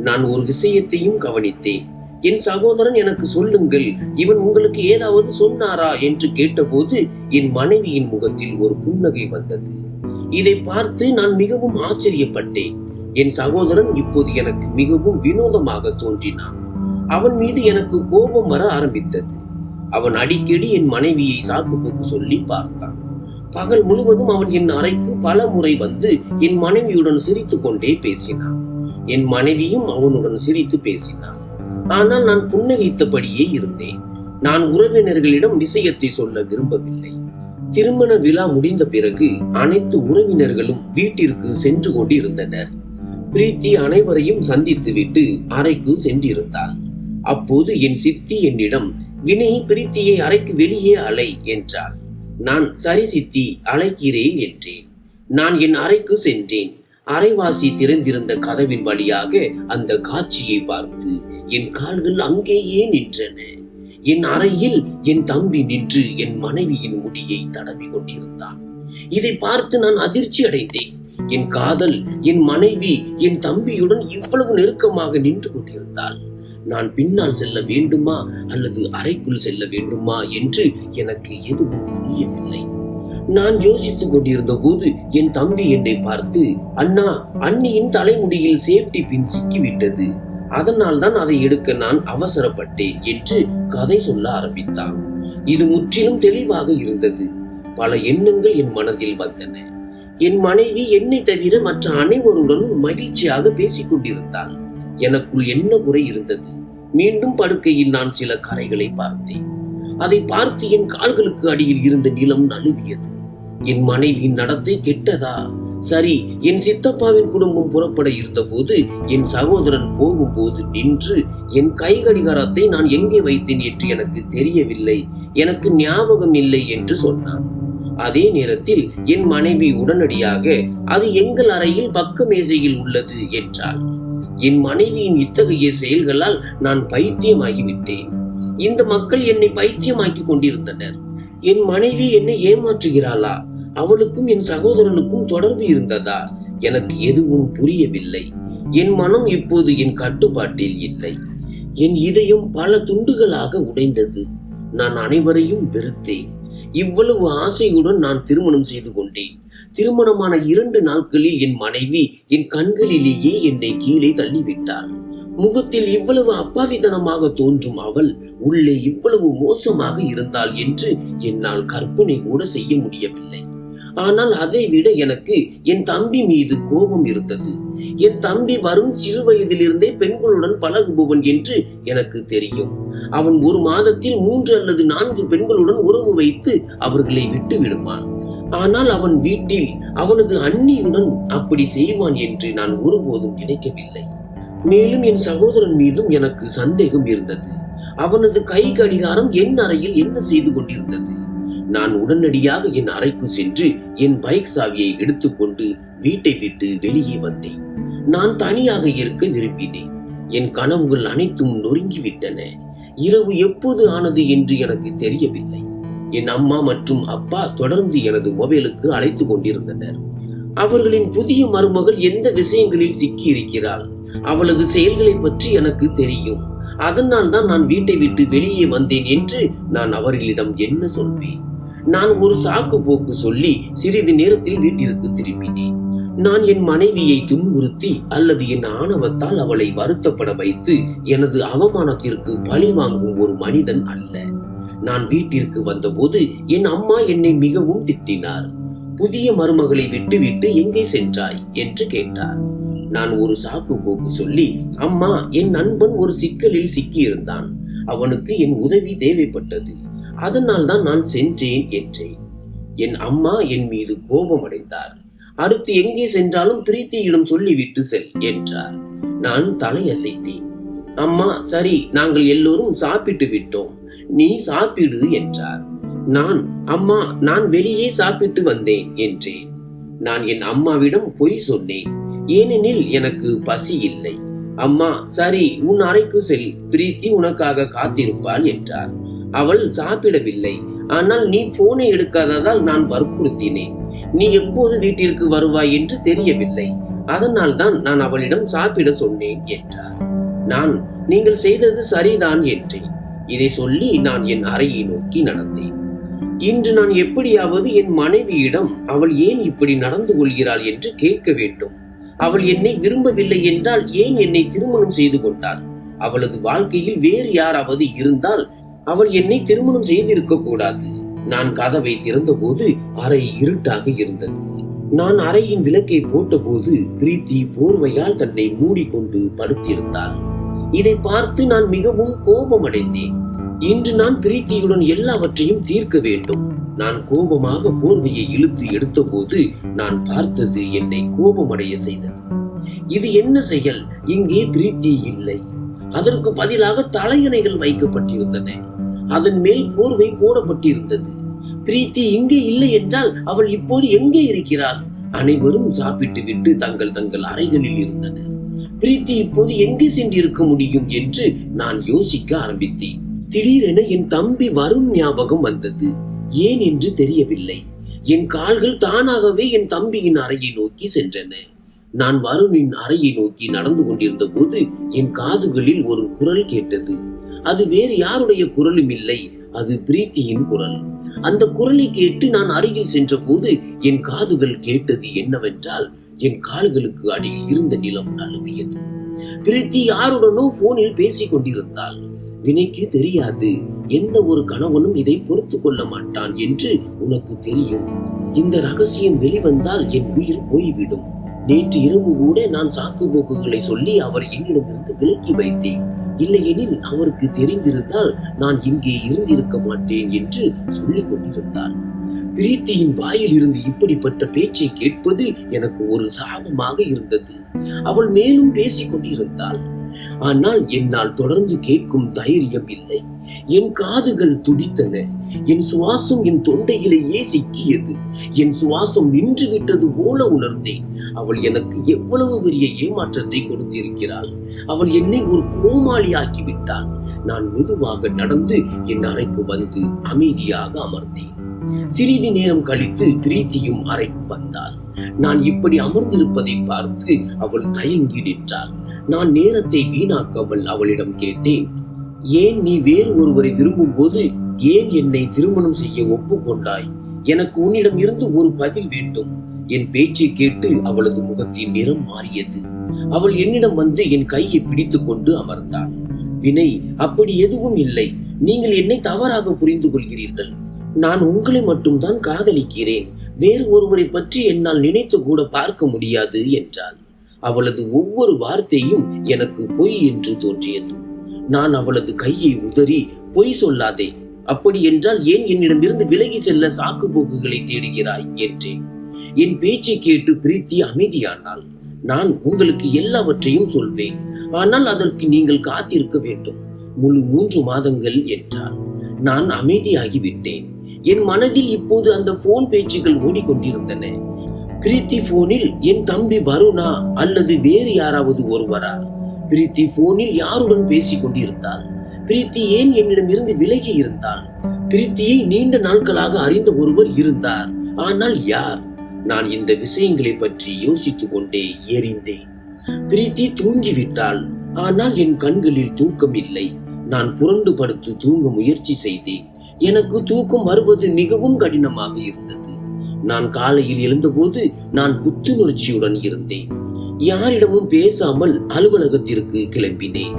நான் ஒரு விஷயத்தையும் கவனித்தேன். என் சகோதரன் எனக்கு சொல்லுங்கள், இவன் உங்களுக்கு ஏதாவது சொன்னாரா என்று கேட்டபோது என் மனைவியின் முகத்தில் ஒரு புன்னகை வந்தது. இதை பார்த்து நான் மிகவும் ஆச்சரியப்பட்டேன். என் சகோதரன் இப்போது எனக்கு மிகவும் வினோதமாக தோன்றினான். அவன் மீது எனக்கு கோபம் வர ஆரம்பித்தது. அவன் அடிக்கடி என் மனைவியை சாக்குப்போக்கு சொல்லி பார்த்தான். பகல் முழுவதும் அவன் என் அறைக்கு பல முறை வந்து என் மனைவியுடன் சிரித்துக் கொண்டே பேசினான். என் மனைவியும் அவனுடன் சிரித்து பேசினான். ஆனால் நான் புன்னகைத்தபடியே இருந்தேன். நான் உறவினர்களிடம் விஷயத்தை சொல்ல விரும்பவில்லை. திருமண விழா முடிந்த பிறகு அனைத்து உறவினர்களும் வீட்டிற்கு சென்று கொண்டிருந்தனர். பிரீத்தி அனைவரையும் சந்தித்துவிட்டு அறைக்கு சென்றிருந்தாள். அப்போது என் சித்தி என்னிடம், வினை, பிரீத்தியை அறைக்கு வெளியே அலை என்றாள். நான் சரி சித்தி, அழைக்கிறேன் என்றேன். நான் என் அறைக்கு சென்றேன். அரைவாசி திறந்திருந்த கதவின் வழியாக அந்த காட்சியை பார்த்து என் கால்கள் அங்கேயே நின்றன. என் அறையில் என் தம்பி நின்று என் மனைவியின் முடியை தடவி கொண்டிருந்தான். இதை பார்த்து நான் அதிர்ச்சி அடைந்தேன். என் காதல், என் மனைவி என் தம்பியுடன் இவ்வளவு நெருக்கமாக நின்று கொண்டிருந்தாள். நான் பின்னால் செல்ல வேண்டுமா அல்லது அறைக்குள் செல்ல வேண்டுமா என்று எனக்கு எதுவும் புரியவில்லை. நான் யோசித்துக் கொண்டிருந்த போது என் தம்பி என்னை பார்த்து, அண்ணா, அண்ணியின் தலைமுடியில் சேஃப்டி பின் சிக்கிவிட்டது, அதனால் தான் அதை எடுக்க நான் அவசரப்பட்டேன் என்று கதை சொல்ல ஆரம்பித்தான். இது முற்றிலும் தெளிவாக இருந்தது. பல எண்ணங்கள் என் மனதில் வந்தன. என் மனைவி என்னை தவிர மற்ற அனைவருடனும் மகிழ்ச்சியாக பேசிக் கொண்டிருந்தாள். எனக்குள் என்ன குறை இருந்தது? மீண்டும் படுக்கையில் நான் சில கரைகளை பார்த்தேன். அதை பார்த்து என் கால்களுக்கு அடியில் இருந்த நிலம் நழுவியது. என் மனைவியின் நடத்தை கெட்டதா? சரி, என் சித்தப்பாவின் குடும்பம் புறப்பட இருந்த போது என் சகோதரன் போகும்போது நின்று என் கை கடிகாரத்தை நான் எங்கே வைத்தேன் என்று எனக்கு தெரியவில்லை, எனக்கு ஞாபகம் இல்லை என்று சொன்னான். அதே நேரத்தில் என் மனைவி உடனடியாக, அது எங்கள் அறையில் பக்க மேஜையில் உள்ளது என்றாள். என் மனைவியின் இத்தகைய செயல்களால் நான் பைத்தியமாகிவிட்டேன். இந்த மக்கள் என்னை பைத்தியமாக்கி கொண்டிருந்தனர். என் மனைவி என்னை ஏமாற்றுகிறாளா? அவளுக்கும் என் சகோதரனுக்கும் தொடர்பு இருந்ததா? எனக்கு எதுவும் புரியவில்லை. என் மனம் இப்போது என் கட்டுப்பாட்டில் இல்லை. என் இதயம் பல துண்டுகளாக உடைந்தது. நான் அனைவரையும் வெறுத்தேன். இவ்வளவு ஆசையுடன் நான் திருமணம் செய்து கொண்டேன். திருமணமான 2 நாட்களில் என் மனைவி என் கண்களிலேயே என்னை கீழே தள்ளிவிட்டாள். முகத்தில் இவ்வளவு அப்பாவித்தனமாக தோன்றும் அவள் உள்ளே இவ்வளவு மோசமாக இருந்தாள் என்று என்னால் கற்பனை கூட செய்ய முடியவில்லை. ஆனால் அதை விட எனக்கு என் தம்பி மீது கோபம் இருந்தது. என் தம்பி வரும் சிறு வயதிலிருந்தே பெண்களுடன் பழகுபவன் என்று எனக்கு தெரியும். அவன் ஒரு மாதத்தில் 3 அல்லது 4 பெண்களுடன் உறவு வைத்து அவர்களை விட்டு விடுவான். ஆனால் அவன் வீட்டில் அவனது அண்ணியுடன் அப்படி செய்வான் என்று நான் ஒருபோதும் நினைக்கவில்லை. மேலும் என் சகோதரன் மீதும் எனக்கு சந்தேகம் இருந்தது. அவனது கை கடிகாரம் என் அறையில் என்ன செய்து கொண்டிருந்தது? நான் உடனடியாக என் அறைக்கு சென்று என் பைக் சாவியை எடுத்துக்கொண்டு வீட்டை விட்டு வெளியே வந்தேன். நான் தனியாக இருக்க விரும்பினேன். என் கனவுகள் அனைத்தும் நொறுங்கிவிட்டன. இரவு எப்போது ஆனது என்று எனக்கு தெரியவில்லை. என் அம்மா மற்றும் அப்பா தொடர்ந்து எனது மொபைலுக்கு அழைத்து கொண்டிருந்தனர். அவர்களின் புதிய மருமகள் எந்த விஷயங்களில் சிக்கி இருக்கிறாள், அவளது செயல்களை பற்றி எனக்கு தெரியும். அதனால் தான் நான் வீட்டை விட்டு வெளியே வந்தேன் என்று நான் அவர்களிடம் என்ன சொல்வேன்? நான் ஒரு சாக்கு போக்கு சொல்லி சிறிது நேரத்தில் வீட்டிற்கு திரும்பினேன். நான் என் மனைவியை துன்புறுத்தி அல்லது என் ஆணவத்தால் அவளை வருத்தப்பட வைத்து எனது அவமானத்திற்கு பழி வாங்கும் ஒரு மனிதன் அல்ல. நான் வீட்டிற்கு வந்தபோது என் அம்மா என்னை மிகவும் திட்டினார். புதிய மருமகளை விட்டுவிட்டு எங்கே சென்றாய் என்று கேட்டார். நான் ஒரு சாக்கு போக்கு சொல்லி, அம்மா, என் நண்பன் ஒரு சிக்கலில் சிக்கியிருந்தான், அவனுக்கு என் உதவி தேவைப்பட்டது, அதனால் தான் நான் சென்றேன் என்றேன். என் அம்மா என் மீது கோபம் அடைந்தார். அடுத்து எங்கே சென்றாலும் பிரீத்தியிடம் சொல்லிவிட்டு செல் என்றார். நான் தலையசைத்தேன். அம்மா, சரி, நாங்கள் எல்லோரும் சாப்பிட்டு விட்டோம், நீ சாப்பிடு என்றார். அம்மா, நான் வெளியே சாப்பிட்டு வந்தேன் என்றேன். நான் என் அம்மாவிடம் பொய் சொன்னேன், ஏனெனில் எனக்கு பசி இல்லை. அம்மா, சரி, உன் அறைக்கு செல், பிரீத்தி உனக்காக காத்திருப்பாள் என்றார். அவள் சாப்பிடவில்லை, ஆனால் நீ போனை எடுக்காததால் நான் வற்புறுத்தினேன். நீ எப்போது வீட்டிற்கு வருவாய் என்று தெரியவில்லை, அதனால் தான் நான் அவளிடம் சாப்பிட சொன்னேன் என்றார். நீங்கள் செய்தது சரிதான் என்றேன். இதை சொல்லி நான் என் அறையை நோக்கி நடந்தேன். இன்று நான் எப்படியாவது என் மனைவியிடம் அவள் ஏன் இப்படி நடந்து கொள்கிறாள் என்று கேட்க வேண்டும். அவள் என்னை விரும்பவில்லை என்றால் ஏன் என்னை திருமணம் செய்து கொண்டாள்? அவளது வாழ்க்கையில் வேறு யாராவது இருந்தால் அவள் என்னை திருமணம் செய்திருக்க கூடாது. நான் கதவை திறந்தபோது அறை இருட்டாக இருந்தது. நான் அறையின் விளக்கை போட்டபோது பிரீத்தி போர்வையால் தன்னை மூடிக்கொண்டு படுத்திருந்தாள். இதை பார்த்து நான் மிகவும் கோபமடைந்தேன். இன்று நான் பிரீத்தியுடன் எல்லாவற்றையும் தீர்க்க வேண்டும். நான் கோபமாக போர்வையை இழுத்து எடுத்தபோது நான் பார்த்தது என்னை கோபமடைய செய்தது. இது என்ன செயல்? இங்கே பிரீத்தி இல்லை. அதற்கு பதிலாக தலையணைகள் வைக்கப்பட்டிருந்தன. அதன் மேல் போர்வை போடப்பட்டிருந்தது. பிரீத்தி இங்கே இல்லை என்றால் அவள் இப்போது எங்கே இருக்கிறாள்? அனைவரும் சாப்பிட்டு விட்டு தங்கள் தங்கள் அறைகளில் இருந்தனர். பிரீத்தி இப்போது எங்கே சென்றிருக்க முடியும் என்று நான் யோசிக்க ஆரம்பித்தேன். திடீரென என் தம்பி வருண் ஞாபகம் வந்தது. ஏன் என்று தெரியவில்லை. என் கால்கள் தானாகவே என் தம்பியின் அறையை நோக்கி சென்றன. நான் வருணின் அறையை நோக்கி நடந்து கொண்டிருந்த போது என் காதுகளில் ஒரு குரல் கேட்டது. அது வேறு யாருடைய குரலும் இல்லை, அது பிரீத்தியின் குரல். அந்த குரலை கேட்டு நான் அருகில் சென்ற போது என் காதுகள் கேட்டது என்னவென்றால், என் கால்களுக்கு அடியில் இருந்த நிலம் நழுவியது. பிரீத்தி யாருடனோ போனில் பேசிக் கொண்டிருந்தாள். வினைக்கு தெரியாது, எந்த ஒரு கணவனும் இதை பொறுத்து கொள்ள மாட்டான் என்று உனக்கு தெரியும். இந்த ரகசியம் வெளிவந்தால் என் உயிர் போய்விடும். நேற்று இரவு கூட நான் சாக்கு போக்குகளை சொல்லி அவர் என்னிடமிருந்து விலக்கி வைத்தேன். இல்லையெனில் அவருக்கு தெரிந்திருந்தால் நான் இங்கே இருந்திருக்க மாட்டேன் என்று சொல்லிக் கொண்டிருந்தாள். பிரீத்தியின் வாயில் இருந்து இப்படிப்பட்ட பேச்சை கேட்பது எனக்கு ஒரு சாபமாக இருந்தது. அவள் மேலும் பேசிக் கொண்டிருந்தாள். ஆனால் என்னால் தொடர்ந்து கேட்கும் தைரியம் இல்லை. என் காதுகள் துடித்தன. என் சுவாசம் என் தொண்டையிலேயே சிக்கியது. என் சுவாசம் நின்று விட்டது போல உணர்ந்தேன். அவள் எனக்கு எவ்வளவு பெரிய ஏமாற்றத்தை கொடுத்திருக்கிறாள். அவள் என்னை ஒரு கோமாளி ஆக்கிவிட்டாள். நான் மெதுவாக நடந்து என் அறைக்கு வந்து அமைதியாக அமர்ந்தேன். சிறிது நேரம் கழித்து பிரீத்தியும் அறைக்கு வந்தாள். நான் இப்படி அமர்ந்திருப்பதை பார்த்து அவள் தயங்கி நின்றாள். நான் நேரத்தை வீணாக்காமல் அவளிடம் கேட்டேன், ஏன் நீ வேறு ஒருவரை விரும்பும் போது ஏன் என்னை திருமணம் செய்ய ஒப்புக்கொண்டாய்? எனக்கு உன்னிடம் இருந்து ஒரு பதில் வேண்டும். என் பேச்சை கேட்டு அவளது முகத்தின் நிறம் மாறியது. அவள் என்னிடம் வந்து என் கையை பிடித்துக் கொண்டு அமர்ந்தாள். வினை, அப்படி எதுவும் இல்லை. நீங்கள் என்னை தவறாக புரிந்து கொள்கிறீர்கள். நான் உங்களை மட்டும்தான் காதலிக்கிறேன். வேறு ஒருவரை பற்றி என்னால் நினைத்து கூட பார்க்க முடியாது என்றாள். அவளது ஒவ்வொரு வார்த்தையும் எனக்கு பொய் என்று தோன்றியது. நான் அவளது கையை உதறி, பொய் சொல்லாதே, அப்படி என்றால் ஏன் என்னிடமிருந்து விலகி செல்ல சாக்கு போக்குகளை தேடுகிறாய் என்றேன். என் பேச்சை கேட்டு பிரீத்தி அமைதியானாள். நான் உங்களுக்கு எல்லாவற்றையும் சொல்வேன், ஆனால் அதற்கு நீங்கள் காத்திருக்க வேண்டும். முழு 3 மாதங்கள் என்றாள். நான் அமைதியாகிவிட்டேன். என் மனதில் இப்போது அந்த போன் பேச்சுகள் ஓடிக்கொண்டிருந்தன. பிரீத்தி போனில் என் தம்பி வருணா அல்லது வேறு யாராவது ஒருவரா? பிரீத்தி போனில் யாருடன் பேசிக் கொண்டிருந்தாள்? பிரீத்தி ஏன் என்னிடம் இருந்து விலகி இருந்தாள்? பிரீத்தியை நீண்ட நாட்களாக அறிந்த ஒருவர் இருந்தார். ஆனால் யார்? நான் இந்த விஷயங்களை பற்றி யோசித்துக் கொண்டே எரிந்தேன். பிரீத்தி தூங்கிவிட்டாள். ஆனால் என் கண்களில் தூக்கம் இல்லை. நான் புரண்டு படுத்து தூங்க முயற்சி செய்தேன். எனக்கு தூக்கம் வருவது மிகவும் கடினமாக இருந்தது. நான் காலையில் எழுந்தபோது நான் புத்துணர்ச்சியுடன் இருந்தேன். யாரிடமும் பேசாமல் அலுவலகத்திற்கு கிளம்பினேன்.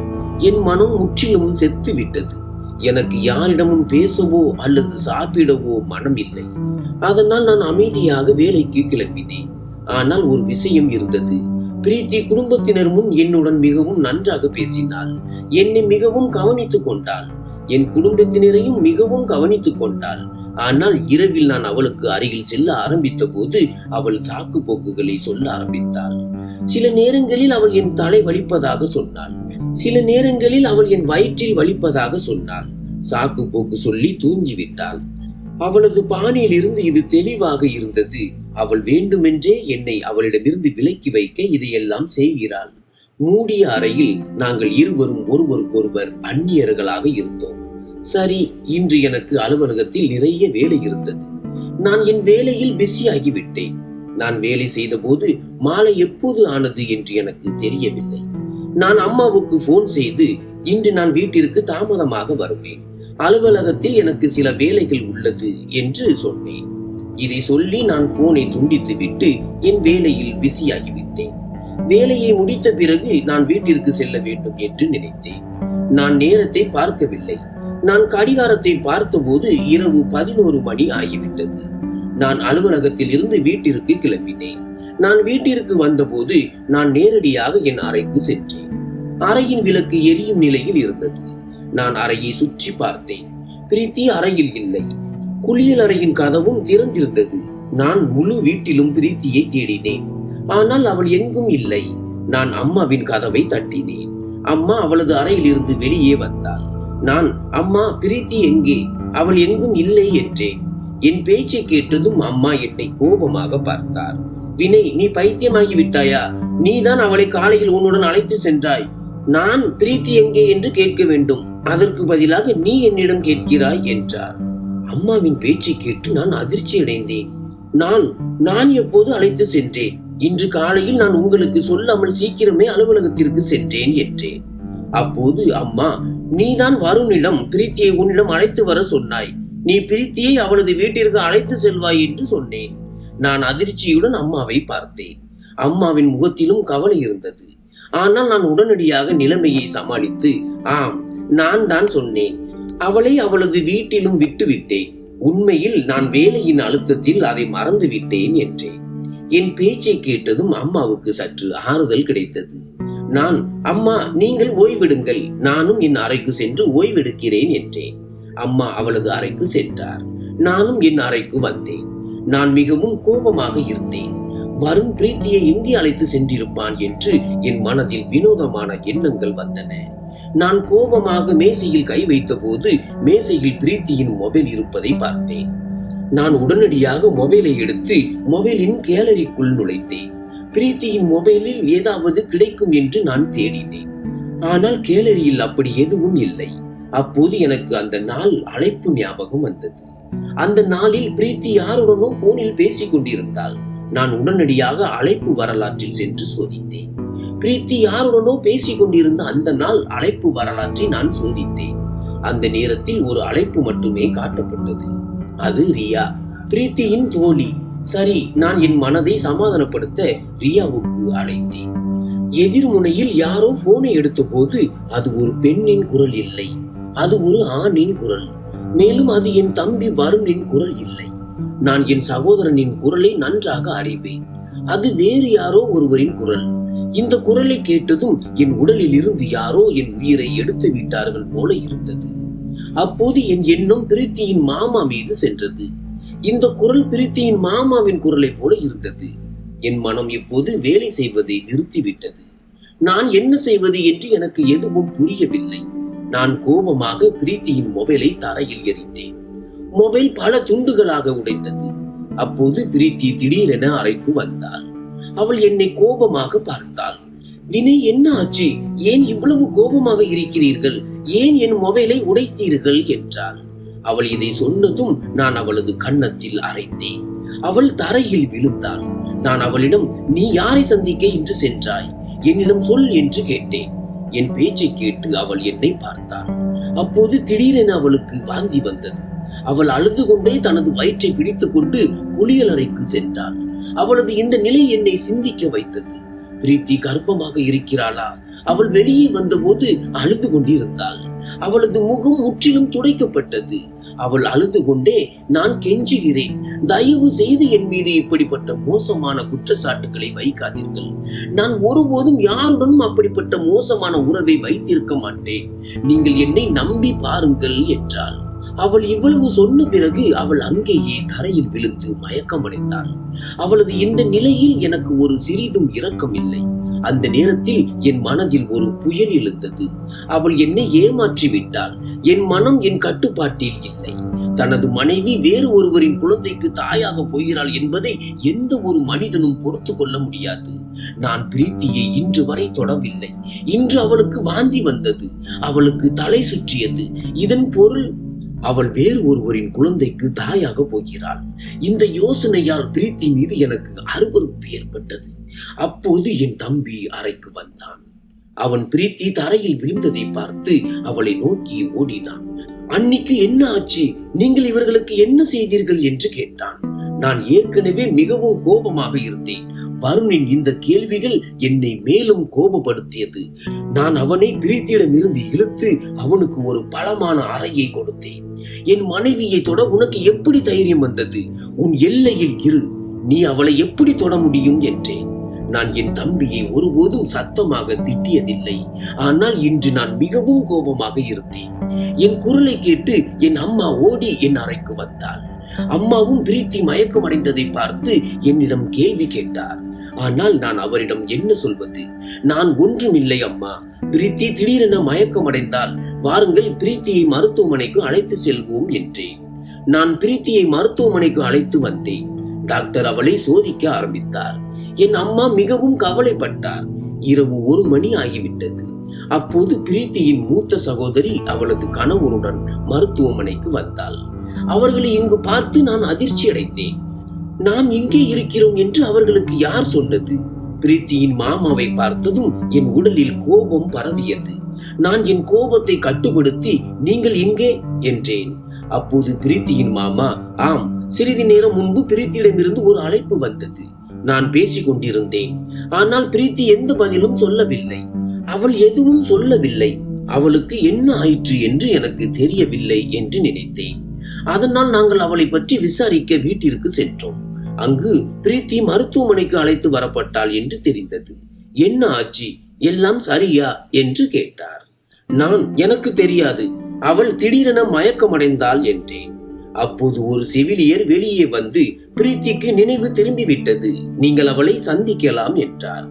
என் மனம் முற்றிலும் செத்து விட்டது. எனக்கு யாரிடமும் பேசவோ அல்லது சாப்பிடவோ மனம் இல்லை. அதனால் நான் அமைதியாக வேலைக்கு கிளம்பினேன். ஆனால் ஒரு விஷயம் இருந்தது. பிரீத்தி குடும்பத்தினர் முன் என்னுடன் மிகவும் நன்றாக பேசினாள். என்னை மிகவும் கவனித்துக் கொண்டாள். என் குடும்பத்தினரையும் மிகவும் கவனித்துக் கொண்டாள். ஆனால் இரவில் நான் அவளுக்கு அருகில் செல்ல ஆரம்பித்த போது அவள் சாக்கு போக்குகளை சொல்ல ஆரம்பித்தாள். சில நேரங்களில் அவள் என் தலை வலிப்பதாக சொன்னாள். சில நேரங்களில் அவள் என் வயிற்றில் வலிப்பதாக சொன்னாள். சாக்கு போக்கு சொல்லி தூங்கிவிட்டாள். அவளது பாணியில் இருந்து இது தெளிவாக இருந்தது. அவள் வேண்டுமென்றே என்னை அவளிடமிருந்து விலக்கி வைக்க இதையெல்லாம் செய்கிறாள். மூடிய அறையில் நாங்கள் இருவரும் ஒருவருக்கொருவர் அந்நியர்களாக இருந்தோம். சரி, இன்று எனக்கு அலுவலகத்தில் நிறைய வேலை இருந்தது. நான் என் வேலையில் பிஸியாகிவிட்டேன். நான் வேலை செய்த போது மாலை எப்போது ஆனது என்று எனக்கு தெரியவில்லை. நான் அம்மாவுக்கு போன் செய்து இன்று நான் வீட்டிற்கு தாமதமாக வருவேன், அலுவலகத்தில் எனக்கு சில வேலைகள் உள்ளது என்று சொன்னேன். இதை சொல்லி நான் போனை துண்டித்து விட்டு என் வேலையில் பிஸியாகிவிட்டேன். வேலையை முடித்த பிறகு நான் வீட்டிற்கு செல்ல வேண்டும் என்று நினைத்தேன். நான் நேரத்தை பார்க்கவில்லை. நான் கடிகாரத்தை பார்த்தபோது இரவு 11 மணி ஆகிவிட்டது. நான் அலுவலகத்தில் இருந்து வீட்டிற்கு கிளம்பினேன். நான் வீட்டிற்கு வந்தபோது நான் நேரடியாக என் அறைக்கு சென்றேன். அறையின் விளக்கு எரியும் நிலையில் இருந்தது. நான் அறையை சுற்றி பார்த்தேன். பிரீத்தி அறையில் இல்லை. குளியல் அறையின் கதவும் திறந்திருந்தது. நான் முழு வீட்டிலும் பிரீத்தியை தேடினேன். ஆனால் அவள் எங்கும் இல்லை. நான் அம்மாவின் கதவை தட்டினேன். அம்மா அவளது அறையில் இருந்து வெளியே வந்தாள். நான், அம்மா, பிரீத்தி எங்கே? அவள் எங்கும் இல்லை என்றேன். என் பேச்சை கேட்டதும் அம்மா என்னை கோபமாக பார்த்தார். வினய், நீ பைத்தியமாகி விட்டாயா? நீதான் அவளை காலையில் உன்னுடன் அழைத்து சென்றாய். நான் பிரீத்தி எங்கே என்று கேட்க வேண்டும். அதற்கு பதிலாக நீ என்னிடம் கேட்கிறாய் என்றார். அம்மாவின் பேச்சை கேட்டு நான் அதிர்ச்சி அடைந்தேன். நான் எப்போது அழைத்து சென்றேன்? இன்று காலையில் நான் உங்களுக்கு சொல்லாமல் சீக்கிரமே அலுவலகத்திற்கு சென்றேன் என்றேன். அப்போது அம்மா, நீதான் வருணிடம் பிரீத்தியை உன்னிடம் அழைத்து வர சொன்னாய். நீ பிரீத்தியை அவளது வீட்டிற்கு அழைத்து செல்வாய் என்று சொன்னேன். நான் அதிர்ச்சியுடன் அம்மாவை பார்த்தேன். அம்மாவின் முகத்திலும் கவலை இருந்தது. ஆனால் நான் உடனடியாக நிலைமையை சமாளித்து, ஆம், நான் தான் சொன்னேன். அவளை அவளது வீட்டிலும் விட்டுவிட்டேன். உண்மையில் நான் வேலையின் அழுத்தத்தில் அதை மறந்து விட்டேன் என்றேன். என் பேச்சை கேட்டதும் அம்மாவுக்கு சற்று ஆறுதல் கிடைத்தது. நான், அம்மா, நீங்கள் ஓய்வெடுங்கள், நானும் என் அறைக்கு சென்று ஓய்வெடுக்கிறேன் என்றேன். அம்மா அவளது அறைக்கு சென்றார். நானும் என் அறைக்கு வந்தேன். நான் மிகவும் கோபமாக இருந்தேன். வருண் பிரீத்தியை எங்கே அழைத்து சென்றிருப்பான் என்று என் மனதில் வினோதமான எண்ணங்கள் வந்தன. நான் கோபமாக மேசையில் கை வைத்த போது மேசையில் பிரீத்தியின் மொபைல் இருப்பதை பார்த்தேன். நான் உடனடியாக மொபைலை எடுத்து மொபைலின் கேலரிக்குள் நுழைத்தேன். பிரீத்தியின் மொபைலில் ஏதாவது கிடைக்கும் என்று நான் தேடினேன். ஆனால் கேலரியில் அப்படி எதுவும் இல்லை. அப்போது எனக்கு அந்த நாள் அழைப்பு ஞாபகம் வந்தது. அந்த நாளில் பிரீத்தி யாருடனோ போனில் பேசிக் கொண்டிருந்தாள். நான் உடனடியாக அழைப்பு வரலாற்றில் சென்று சோதித்தேன். பிரீத்தி யாருடனோ பேசிக் கொண்டிருந்த அந்த நாள் அழைப்பு வரலாற்றை நான் சோதித்தேன். அந்த நேரத்தில் ஒரு அழைப்பு மட்டுமே காட்டப்பட்டது. அது ரியா, பிரீத்தியின் தோழி. சரி, நான் என் மனதை சமாதானப்படுத்த ரியாவுக்கு அழைத்தேன். எதிர்முனையில் யாரோ போனை எடுத்த போது அது ஒரு பெண்ணின் குரல் இல்லை, அது ஒரு ஆணின் குரல். மேலும் அது என் தம்பி வருணின் குரல் இல்லை. நான் என் சகோதரனின் குரலை நன்றாக அறிவேன். அது வேறு யாரோ ஒருவரின் குரல். இந்த குரலை கேட்டதும் என் உடலில் இருந்து யாரோ என் உயிரை எடுத்து விட்டார்கள் போல இருந்தது. அப்போது என் எண்ணம் பிரீத்தியின் மாமா மீது சென்றது. இந்த குரல் பிரீத்தியின் மாமாவின் குரலை போல இருந்தது. என் மனம் இப்போது வேலை செய்வதை நிறுத்திவிட்டது. நான் என்ன செய்வது என்று எனக்கு எதுவும் புரியவில்லை. நான் கோபமாக பிரீத்தியின் மொபைலை தரையில் எறிந்தேன். மொபைல் பல துண்டுகளாக உடைந்தது. அப்போது பிரீத்தி திடீரென அறைக்கு வந்தாள். அவள் என்னை கோபமாக பார்த்தாள். வினய், என்ன ஆச்சு? ஏன் இவ்வளவு கோபமாக இருக்கிறீர்கள்? ஏன் என் மொபைலை உடைத்தீர்கள் என்றாள். அவள் இதை சொன்னதும் நான் அவளது கன்னத்தில் அறைந்தேன். அவள் தரையில் விழுந்தாள். நான் அவளிடம், நீ யாரை சந்திக்க இன்று சென்றாய்? என்னிடம் சொல் என்று கேட்டேன். என் பேச்சை கேட்டு அவள் என்னை பார்த்தாள். அப்போது திடீரென அவளுக்கு வாந்தி வந்தது. அவள் அழுது கொண்டே தனது வயிற்றை பிடித்துக் கொண்டு குளியலறைக்கு சென்றாள். அவளது இந்த நிலை என்னை சிந்திக்க வைத்தது. பிரீத்தி கர்ப்பமாக இருக்கிறாளா? அவள் வெளியே வந்தபோது அழுது கொண்டிருந்தாள். அவளது முகம் முற்றிலும் துடைக்கப்பட்டது. அவள் அழுது கொண்டே, நான் கெஞ்சுகிறேன், தயவு செய்து என் மீது இப்படிப்பட்ட மோசமான குற்றச்சாட்டுகளை வைக்காதீர்கள். நான் ஒருபோதும் யாருடனும் அப்படிப்பட்ட மோசமான உறவை வைத்திருக்க மாட்டேன். நீங்கள் என்னை நம்பி பாருங்கள் என்றாள். அவள் இவ்வளவு சொன்ன பிறகு அவள் அங்கேயே தரையில் விழுந்து மயக்கமடைந்தாள். அவளது இந்த நிலையில் எனக்கு ஒரு சிறிதும் இரக்கம் இல்லை. அந்த நேரத்தில் என் மனதில் ஒரு புயல் எழுந்தது. அவள் என்னை ஏமாற்றி விட்டாள். என் மனம் என் கட்டுப்பாட்டில் இல்லை. தனது மனைவி வேறு ஒருவரின் குழந்தைக்கு தாயாக போகிறாள் என்பதை எந்த ஒரு மனிதனும் பொறுத்து கொள்ள முடியாது. நான் பிரீத்தியை இன்று வரை தொடவில்லை. இன்று அவளுக்கு வாந்தி வந்தது. அவளுக்கு தலை சுற்றியது. இதன் பொருள் அவள் வேறு ஒருவரின் குழந்தைக்கு தாயாக போகிறாள். இந்த யோசனையால் பிரீத்தி மீது எனக்கு அருவருப்பு ஏற்பட்டது. அப்போது என் தம்பி அறைக்கு வந்தான். அவன் பிரீத்தி தரையில் விழுந்ததை பார்த்து அவளை நோக்கி ஓடினான். அன்னிக்கு என்ன ஆச்சு? நீங்கள் இவர்களுக்கு என்ன செய்தீர்கள் என்று கேட்டான். நான் ஏற்கனவே மிகவும் கோபமாக இருந்தேன். வருணின் இந்த கேள்விகள் என்னை மேலும் கோபப்படுத்தியது. நான் அவனை பிரீத்தியிடமிருந்து இழுத்து அவனுக்கு ஒரு பலமான அறையை கொடுத்தேன். என் மனைவியை தொட உனக்கு எப்படி தைரியம் வந்தது? உன் எல்லையில் இரு. நீ அவளை எப்படி தொட முடியும் என்றேன். நான் என் தம்பியை ஒருபோதும் சத்தமாக திட்டியதில்லை. ஆனால் இன்று நான் மிகவும் கோபமாக இருந்தேன். என் குரலை கேட்டு என் அம்மா ஓடி என் அறைக்கு வந்தாள். அம்மாவும் பிரீத்தி மயக்கம் அடைந்ததை பார்த்து என்னிடம் கேள்வி கேட்டார். ஆனால் நான் அவரிடம் என்ன சொல்வது? நான் ஒன்றுமில்லை அம்மா, பிரீத்தி திடீரென மயக்கம் அடைந்தால் வாருங்கள், பிரீத்தியை மருத்துவமனைக்கு அழைத்து செல்வோம் என்றேன். நான் பிரீத்தியை மருத்துவமனைக்கு அழைத்து வந்தேன். டாக்டர் அவளை சோதிக்க ஆரம்பித்தார். என் அம்மா மிகவும் கவலைப்பட்டார். இரவு 1 மணி ஆகிவிட்டது. அப்போது பிரீத்தியின் மூத்த சகோதரி அவளது கணவருடன் மருத்துவமனைக்கு வந்தாள். அவர்களை இங்கு பார்த்து நான் அதிர்ச்சி அடைந்தேன். நாம் இங்கே இருக்கிறோம் என்று அவர்களுக்கு யார் சொன்னது? பிரீத்தியின் மாமாவை பார்த்ததும் என் உடலில் கோபம் பரவியது. நான் என் கோபத்தை கட்டுப்படுத்தி, நீங்கள் எங்கே என்றேன். அப்போது பிரீத்தியின் மாமா, ஆம், சிறிது நேரம் முன்பு பிரீத்தியிடமிருந்து ஒரு அழைப்பு வந்தது. நான் பேசிக் கொண்டிருந்தேன். ஆனால் பிரீத்தி எந்த பதிலும் சொல்லவில்லை. அவள் எதுவும் சொல்லவில்லை. அவளுக்கு என்ன ஆயிற்று என்று எனக்கு தெரியவில்லை என்று நினைத்தேன். அதனால் நாங்கள் அவளை பற்றி விசாரிக்க வீட்டிற்கு சென்றோம். அங்கு பிரீத்தி மருத்துவமனைக்கு அழைத்து வரப்பட்டாள் என்று தெரிந்தது. என்ன ஆச்சு? எல்லாம் சரியா என்று கேட்டார். நான், எனக்கு தெரியாது, அவள் திடீரென மயக்கமடைந்தாள் என்றேன். அப்போது ஒரு செவிலியர் வெளியே வந்து, பிரீத்திக்கு நினைவு திரும்பிவிட்டது, நீங்கள் அவளை சந்திக்கலாம் என்றார்.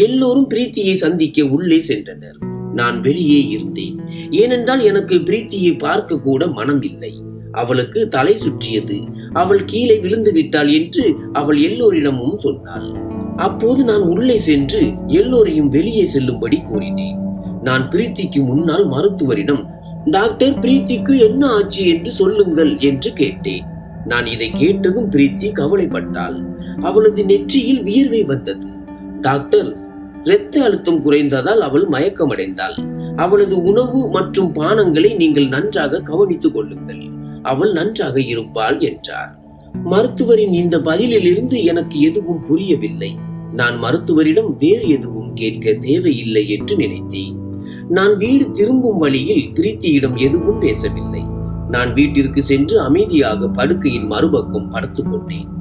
எல்லோரும் பிரீத்தியை சந்திக்க உள்ளே சென்றனர். நான் வெளியே இருந்தேன். ஏனென்றால் எனக்கு பிரீத்தியை பார்க்க கூட மனம் இல்லை. அவளுக்கு தலை சுற்றியது. அவள் கீழே விழுந்து விட்டாள் என்று அவள் எல்லோரிடமும் சொன்னாள். அப்போது நான் உள்ளே சென்று எல்லோரையும் வெளியே செல்லும்படி கூறினேன். நான் பிரீத்திக்கு முன்னால் மருத்துவரிடம், டாக்டர், பிரீத்திக்கு என்ன ஆச்சு என்று சொல்லுங்கள் என்று கேட்டேன். நான் இதை கேட்டதும் பிரீத்தி கவலைப்பட்டாள். அவளது நெற்றியில் வியர்வை வந்தது. டாக்டர், இரத்த அழுத்தம் குறைந்ததால் அவள் மயக்கமடைந்தாள். அவளது உணவு மற்றும் பானங்களை நீங்கள் நன்றாக கவனித்துக் கொள்ளுங்கள். அவள் நன்றாக இருப்பாள் என்றார். மருத்துவரின் இந்த பதிலில் இருந்து எனக்கு எதுவும் புரியவில்லை. நான் மருத்துவரிடம் வேறு எதுவும் கேட்க தேவையில்லை என்று நினைத்தேன். நான் வீடு திரும்பும் வழியில் பிரீத்தியிடம் எதுவும் பேசவில்லை. நான் வீட்டிற்கு சென்று அமைதியாக படுக்கையின் மறுபக்கம் படுத்துக் கொண்டேன்.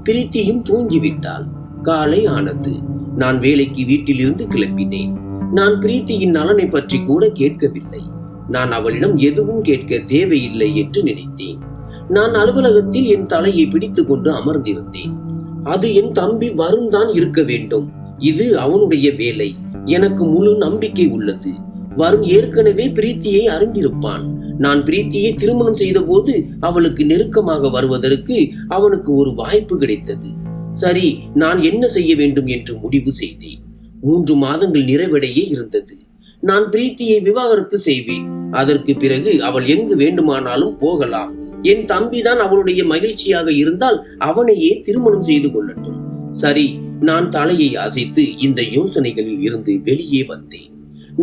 பிரீத்தியும் தூங்கிவிட்டாள். காலை ஆனது. நான் வேலைக்கு வீட்டிலிருந்து கிளம்பினேன். நான் பிரீத்தியின் நலனை பற்றி கூட கேட்கவில்லை. நான் அவளிடம் எதுவும் கேட்க தேவையில்லை என்று நினைத்தேன். நான் அலுவலகத்தில் என் தலையை பிடித்துக் கொண்டு அமர்ந்திருந்தேன். அது என் தம்பி வருண் தான் இருக்க வேண்டும். இது அவனுடைய வேலை. எனக்கு முழு நம்பிக்கை உள்ளது. வருண் ஏற்கனவே பிரீத்தியை அறிந்திருப்பான். நான் பிரீத்தியை திருமணம் செய்த போது அவளுக்கு நெருக்கமாக வருவதற்கு அவனுக்கு ஒரு வாய்ப்பு கிடைத்தது. சரி, நான் என்ன செய்ய வேண்டும் என்று முடிவு செய்தேன். 3 மாதங்கள் நிறைவடையே இருந்தது. நான் பிரீத்தியை விவாகரத்து செய்வேன். அதற்கு பிறகு அவள் எங்கு வேண்டுமானாலும் போகலாம். என் தம்பிதான் அவளுடைய மகிழ்ச்சியாக இருந்தால் அவனையே திருமணம் செய்து கொள்ளட்டும். சரி, நான் தலையை அசைத்து இந்த யோசனைகளில் இருந்து வெளியே வந்தேன்.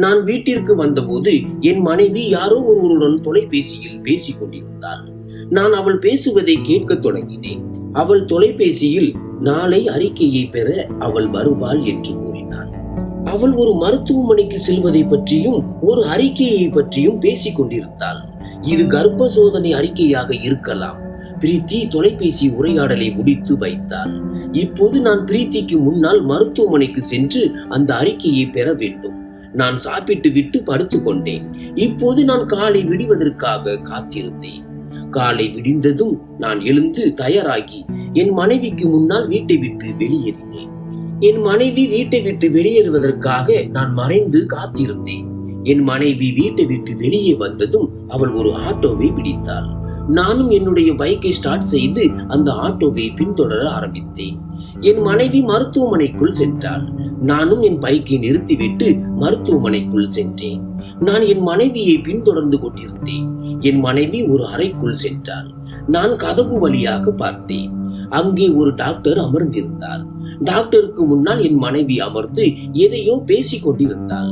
நான் வீட்டிற்கு வந்தபோது என் மனைவி யாரோ ஒருவருடன் தொலைபேசியில் பேசிக் கொண்டிருந்தாள். நான் அவள் பேசுவதை கேட்க தொடங்கினேன். அவள் தொலைபேசியில் நாளை அறிக்கையை பெற அவள் வருவாள் என்று கூறினாள். அவள் ஒரு மருத்துவமனைக்கு செல்வதை பற்றியும் ஒரு அறிக்கையை பற்றியும் பேசிக் கொண்டிருந்தாள். இது கர்ப்ப சோதனை அறிக்கையாக இருக்கலாம். பிரீத்தி தொலைபேசி உரையாடலை முடித்து வைத்தாள். இப்போது நான் பிரீத்திக்கு முன்னால் மருத்துவமனைக்கு சென்று அந்த அறிக்கையை பெற வேண்டும். நான் சாப்பிட்டு விட்டு படுத்து கொண்டேன். இப்போது நான் காலை விடுவதற்காக காத்திருந்தேன். காலை விடிந்ததும் நான் எழுந்து தயாராகி என் மனைவிக்கு முன்னால் வீட்டை விட்டு வெளியேறினேன். என் மனைவி வீட்டை விட்டு வெளியேறுவதற்காக நான் மறைந்து காத்திருந்தேன். என் மனைவி வீட்டை விட்டு வெளியே வந்ததும் அவள் ஒரு ஆட்டோவை பிடித்தாள். நானும் என்னுடைய பைக்கை ஸ்டார்ட் செய்து அந்த ஆட்டோவை பின்தொடர ஆரம்பித்தேன். என் மனைவி மருத்துவமனைக்குள் சென்றாள். நானும் என் பைக்கை நிறுத்திவிட்டு மருத்துவமனைக்குள் சென்றேன். நான் என் மனைவியை பின்தொடர்ந்து கொண்டிருந்தேன். என் மனைவி ஒரு அறைக்குள் சென்றாள். நான் கதவு வழியாக பார்த்தேன். அங்கே ஒரு டாக்டர் அமர்ந்திருந்தார். டாக்டருக்கு முன்னால் என் மனைவி அமர்ந்து எதையோ பேசிக் கொண்டிருந்தாள்.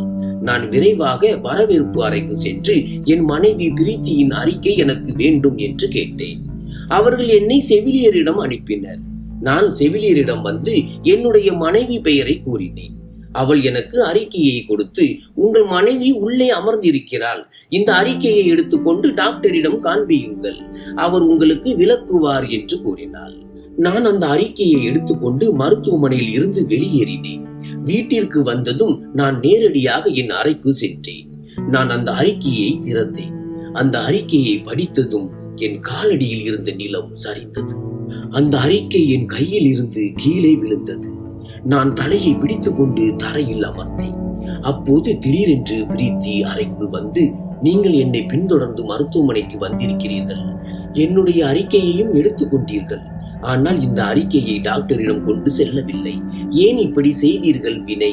நான் விரைவாக வரவேற்பு அறைக்கு சென்று என் மனைவி பிரீத்தியின் அறிக்கை எனக்கு வேண்டும் என்று கேட்டேன். அவர்கள் என்னை செவிலியரிடம் அனுப்பினர். நான் செவிலியரிடம் வந்து என்னுடைய மனைவி பெயரை கூறினேன். அவள் எனக்கு அறிக்கையை கொடுத்து, உங்கள் மனைவி உள்ளே அமர்ந்திருக்கிறாள். இந்த அறிக்கையை எடுத்துக்கொண்டு டாக்டரிடம் காண்பியுங்கள், அவர் உங்களுக்கு விளக்குவார் என்று கூறினாள். நான் அந்த அறிக்கையை எடுத்துக்கொண்டு மருத்துவமனையில் இருந்து வெளியேறினேன். வீட்டிற்கு வந்ததும் நான் நேரடியாக என் அறைக்கு சென்றேன். நான் அந்த அறிக்கையை திறந்தேன். அந்த அறிக்கையை படித்ததும் என் காலடியில் இருந்த நிலம் சரிந்தது. அந்த அறிக்கை என் கையில் இருந்து கீழே விழுந்தது. நான் தலையை பிடித்துக் கொண்டு தரையில் அமர்ந்தேன். அப்போது திடீரென்று பிரீத்தி அறைக்குள் வந்து, நீங்கள் என்னை பின்தொடர்ந்து மருத்துவமனைக்கு வந்திருக்கிறீர்கள். என்னுடைய அறிக்கையையும் எடுத்துக்கொண்டீர்கள். ஆனால் இந்த அறிக்கையை டாக்டரிடம் கொண்டு செல்லவில்லை. ஏன் இப்படி செய்தீர்கள் வினை?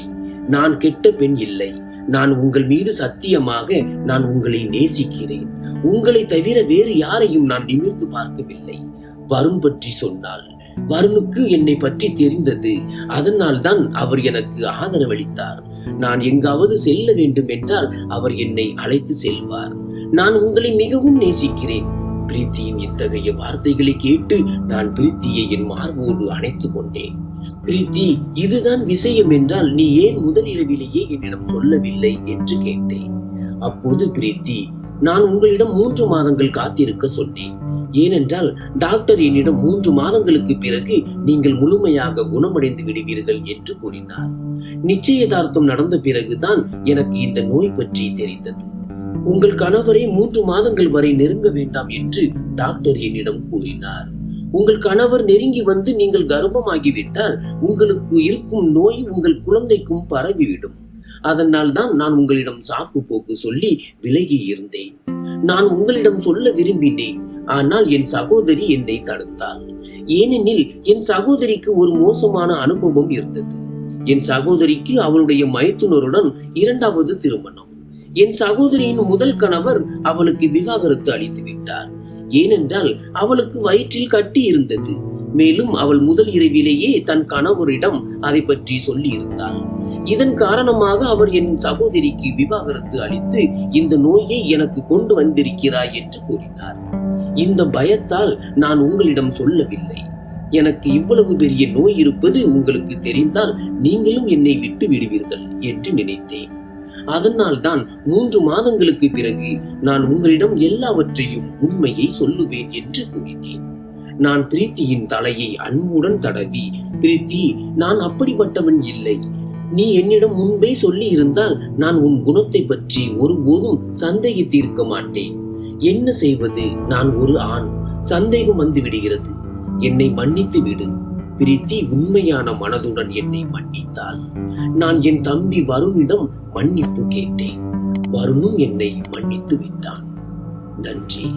நான் கெட்ட பெண் இல்லை. நான் உங்கள் மீது சத்தியமாக நான் உங்களை நேசிக்கிறேன். உங்களை தவிர வேறு யாரையும் நான் நிமிர்ந்து பார்க்கவில்லை. வருண் பற்றி சொன்னாள். வருணுக்கு என்னை பற்றி தெரிந்தது. அதனால் தான் அவர் எனக்கு ஆதரவளித்தார். நான் எங்காவது செல்ல வேண்டும் என்றால் அவர் என்னை அழைத்து செல்வார். நான் உங்களை மிகவும் நேசிக்கிறேன். பிரீத்தியின் இத்தகைய வார்த்தைகளை கேட்டு நான் பிரீத்தியை என் மார்போடு அணைத்துக் கொண்டேன். பிரீத்தி, இதுதான் விஷயம் என்றால் நீ ஏன் முதலிரவிலேயே என்னிடம் சொல்லவில்லை என்று கேட்டேன். அப்போது பிரீத்தி, நான் உங்களிடம் 3 மாதங்கள் காத்திருக்க சொன்னேன். ஏனென்றால் டாக்டர் என்னிடம் 3 மாதங்களுக்கு பிறகு நீங்கள் முழுமையாக குணமடைந்து விடுவீர்கள் என்று கூறினார். நிச்சயதார்த்தம் நடந்த பிறகுதான் எனக்கு இந்த நோய் பற்றி தெரிந்தது. உங்கள் கணவரை 3 மாதங்கள் வரை நெருங்க வேண்டாம் என்று டாக்டர் என்னிடம் கூறினார். உங்கள் கணவர் நெருங்கி வந்து நீங்கள் கர்ப்பமாகிவிட்டால் உங்களுக்கு இருக்கும் நோய் உங்கள் குழந்தைக்கும் பரவிவிடும். அதனால் தான் நான் உங்களிடம் சாக்கு போக்கு சொல்லி விலகி இருந்தேன். நான் உங்களிடம் சொல்ல விரும்பினேன். ஆனால் என் சகோதரி என்னை தடுத்தாள். ஏனெனில் என் சகோதரிக்கு ஒரு மோசமான அனுபவம் இருந்தது. என் சகோதரிக்கு அவளுடைய மைத்துனருடன் 2வது திருமணம். என் சகோதரியின் முதல் கணவர் அவளுக்கு விவாகரத்து அளித்து விட்டார். ஏனென்றால் அவளுக்கு வயிற்றில் கட்டி இருந்தது. மேலும் அவள் முதல் இரவிலேயே தன் கணவரிடம் அதை பற்றி சொல்லி இருந்தாள். இதன் காரணமாக அவர் என் சகோதரிக்கு விவாகரத்து அளித்து இந்த நோயை எனக்கு கொண்டு வந்திருக்கிறாய் என்று கூறினார். இந்த பயத்தால் நான் உங்களிடம் சொல்லவில்லை. எனக்கு இவ்வளவு பெரிய நோய் இருப்பது உங்களுக்கு தெரிந்தால் நீங்களும் என்னை விட்டு விடுவீர்கள் என்று நினைத்தேன். அதனால் தான் 3 மாதங்களுக்கு பிறகு நான் உங்களிடம் எல்லாவற்றையும் உண்மையை சொல்லுவேன் என்று கூறினேன். நான் பிரீத்தியின் தலையை அன்புடன் தடவி, பிரீத்தி, நான் அப்படிப்பட்டவன் இல்லை. நீ என்னிடம் முன்பே சொல்லி இருந்தால் நான் உன் குணத்தை பற்றி ஒருபோதும் சந்தேகித்திருக்க மாட்டேன். என்ன செய்வது? நான் ஒரு ஆண். சந்தேகம் வந்து விடுகிறது. என்னை மன்னித்து விடு. பிரீத்தி உண்மையான மனதுடன் என்னை மன்னித்தாள். நான் என் தம்பி வருணிடம் மன்னிப்பு கேட்டேன். வருமுன் என்னை மன்னித்து விட்டான். நன்றி.